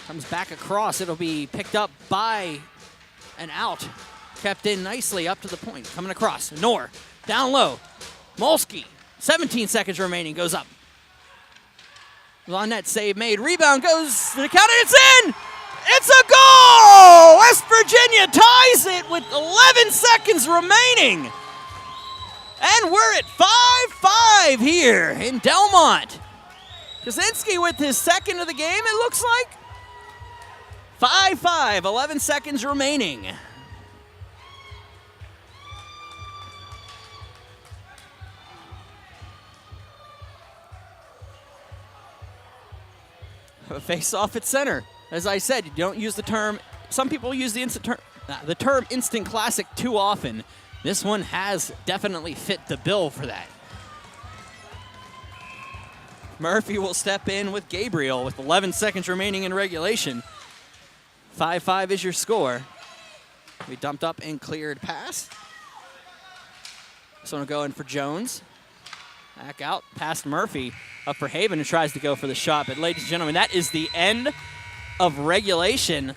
Comes back across. It'll be picked up by an out. Kept in nicely up to the point. Coming across. Knorr. Down low. Molsky. 17 seconds remaining. Goes up. On net save made. Rebound goes to the count, and it's in! It's a goal! West Virginia ties it with 11 seconds remaining. And we're at 5-5 here in Delmont. Kaczynski with his second of the game, it looks like. 5-5, 11 seconds remaining. Face off at center. As I said, you don't use the term, some people use the term instant classic too often. This one has definitely fit the bill for that. Murphy will step in with Gabriel with 11 seconds remaining in regulation. 5-5 is your score. We dumped up and cleared pass. This one will go in for Jones. Back out past Murphy. Up for Haven, who tries to go for the shot. But ladies and gentlemen, that is the end of regulation.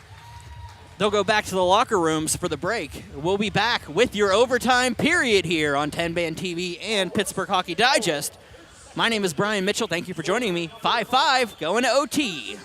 They'll go back to the locker rooms for the break. We'll be back with your overtime period here on 10 Band TV and Pittsburgh Hockey Digest. My name is Brian Mitchell. Thank you for joining me. 5-5, going to OT.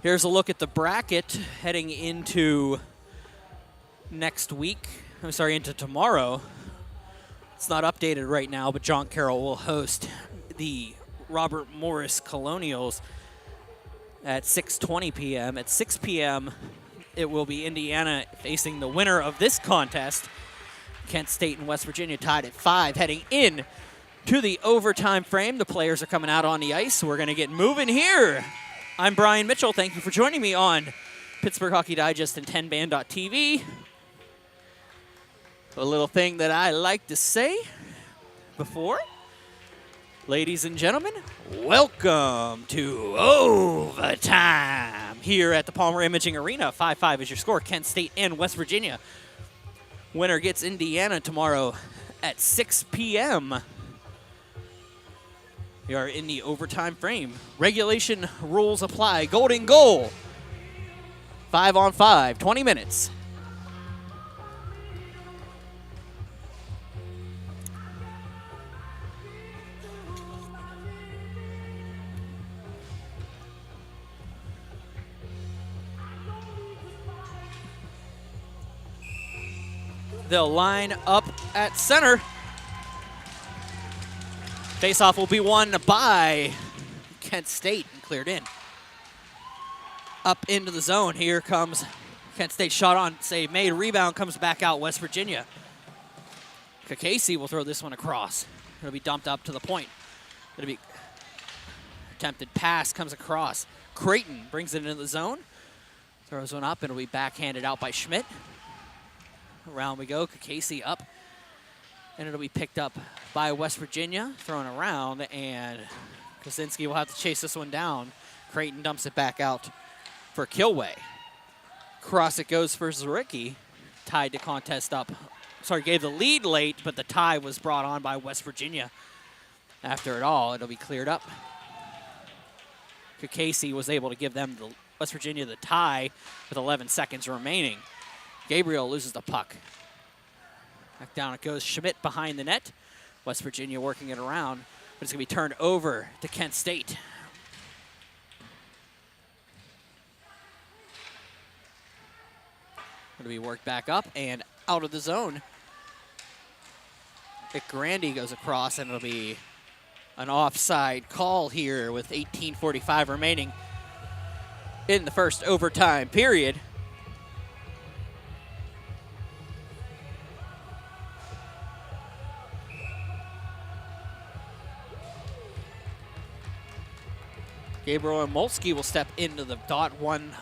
Here's a look at the bracket heading into next week. I'm sorry, into tomorrow. It's not updated right now, but John Carroll will host the Robert Morris Colonials at 6:20 p.m. At 6 p.m., it will be Indiana facing the winner of this contest. Kent State and West Virginia tied at 5, heading in to the overtime frame. The players are coming out on the ice. We're going to get moving here. I'm Brian Mitchell. Thank you for joining me on Pittsburgh Hockey Digest and 10band.tv. A little thing that I like to say before. Ladies and gentlemen, welcome to overtime here at the Palmer Imaging Arena. 5-5 is your score. Kent State and West Virginia. Winner gets Indiana tomorrow at 6 p.m. We are in the overtime frame. Regulation rules apply. Golden goal. 5-on-5, 20 minutes. They'll line up at center. Faceoff will be won by Kent State and cleared in. Up into the zone. Here comes Kent State. Shot on, save made. Rebound comes back out, West Virginia. Casey will throw this one across. It'll be dumped up to the point. It'll be attempted pass comes across. Creighton brings it into the zone. Throws one up. It'll be backhanded out by Schmidt. Around we go. Casey up. And it'll be picked up by West Virginia. Thrown around. And Kosinski will have to chase this one down. Creighton dumps it back out for Kilway. Cross it goes for Zaricki. Tied the contest up. Sorry, gave the lead late, but the tie was brought on by West Virginia. After it all, it'll be cleared up. Casey was able to give them, the West Virginia, the tie with 11 seconds remaining. Gabriel loses the puck. Back down it goes. Schmidt behind the net. West Virginia working it around, but it's going to be turned over to Kent State. Going to be worked back up and out of the zone. Vic Grandy goes across, and it'll be an offside call here with 18:45 remaining in the first overtime period. Gabriel and Molsky will step into the dot, one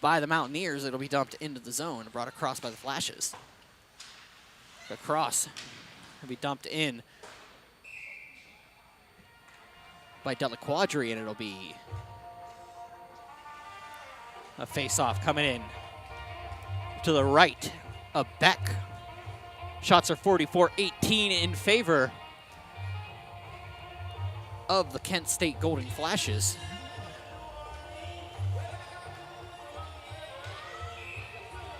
by the Mountaineers. It'll be dumped into the zone, brought across by the Flashes. Across. It'll be dumped in by Della Quadri, and it'll be a face-off coming in to the right of Beck. Shots are 44-18 in favor of the Kent State Golden Flashes.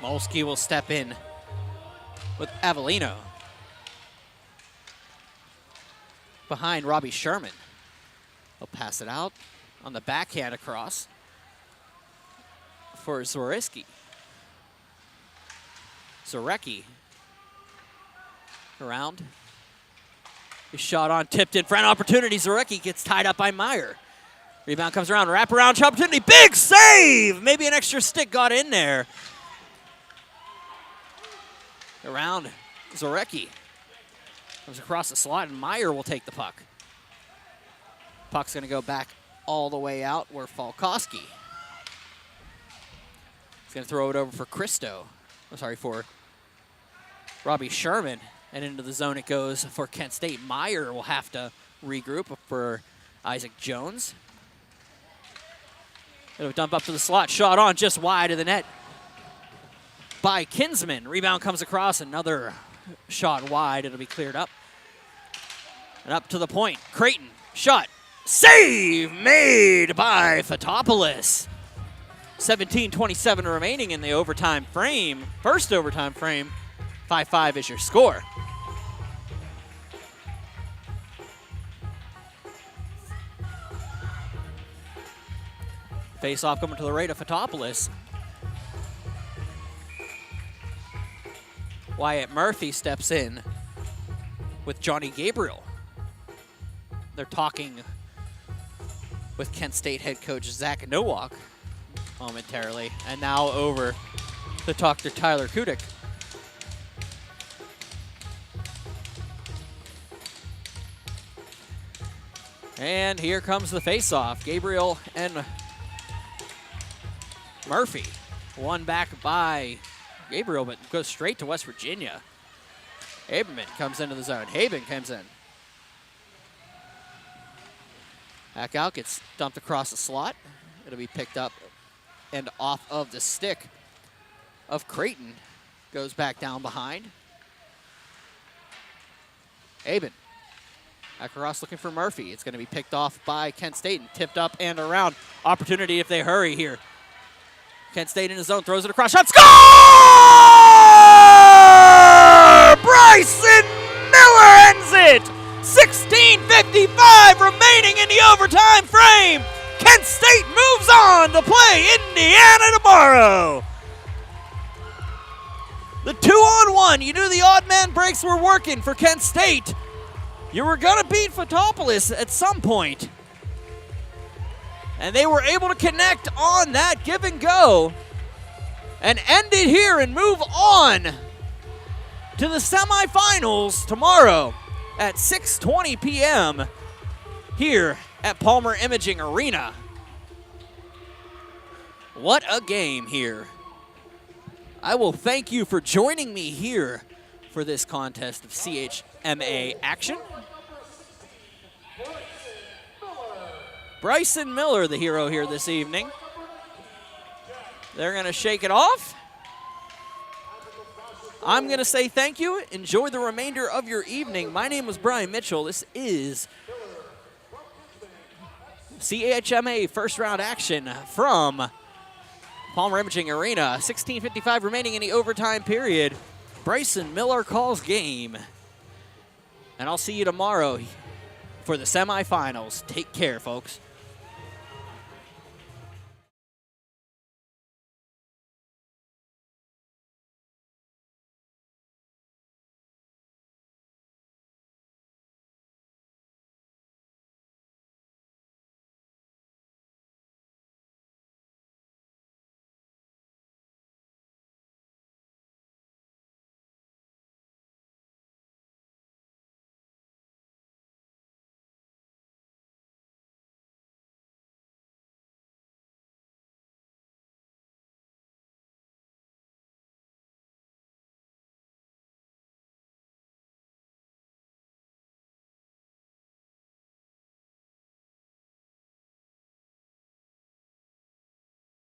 Molsky will step in with Avellino. Behind Robbie Sherman. He'll pass it out on the backhand across for Zarecki. Around. His shot on, tipped in front, opportunity. Zarecki gets tied up by Meyer. Rebound comes around, wraparound opportunity, big save! Maybe an extra stick got in there. Around Zarecki. Comes across the slot, and Meyer will take the puck. Puck's going to go back all the way out where Falkowski. He's going to throw it over for for Robbie Sherman. And into the zone it goes for Kent State. Meyer will have to regroup for Isaac Jones. It'll dump up to the slot. Shot on just wide of the net by Kinsman. Rebound comes across. Another shot wide. It'll be cleared up. And up to the point. Creighton. Shot. Save made by Fotopoulos. 17:27 remaining in the overtime frame. First overtime frame. 5-5 is your score. Face off coming to the right of Fotopoulos. Wyatt Murphy steps in with Johnny Gabriel. They're talking with Kent State head coach Zach Nowak momentarily. And now over to talk to Tyler Kudik. And here comes the face-off. Gabriel and Murphy. One back by Gabriel, but goes straight to West Virginia. Haberman comes into the zone. Haben comes in. Back out, gets dumped across the slot. It'll be picked up and off of the stick of Creighton. Goes back down behind. Haben. Back across looking for Murphy. It's going to be picked off by Kent State and tipped up and around. Opportunity if they hurry here. Kent State in his zone, throws it across. Shot, score! Bryson Miller ends it! 16:55 remaining in the overtime frame. Kent State moves on to play Indiana tomorrow. The 2-on-1. You knew the odd man breaks were working for Kent State. You were going to beat Fotopoulos at some point. And they were able to connect on that give and go and end it here and move on to the semifinals tomorrow at 6:20 p.m. here at Palmer Imaging Arena. What a game here. I will thank you for joining me here for this contest of CHMA action. Bryson Miller, the hero here this evening. They're going to shake it off. I'm going to say thank you. Enjoy the remainder of your evening. My name is Brian Mitchell. This is CHMA first round action from Palmer Imaging Arena. 16:55 remaining in the overtime period. Bryson Miller calls game. And I'll see you tomorrow for the semifinals. Take care, folks.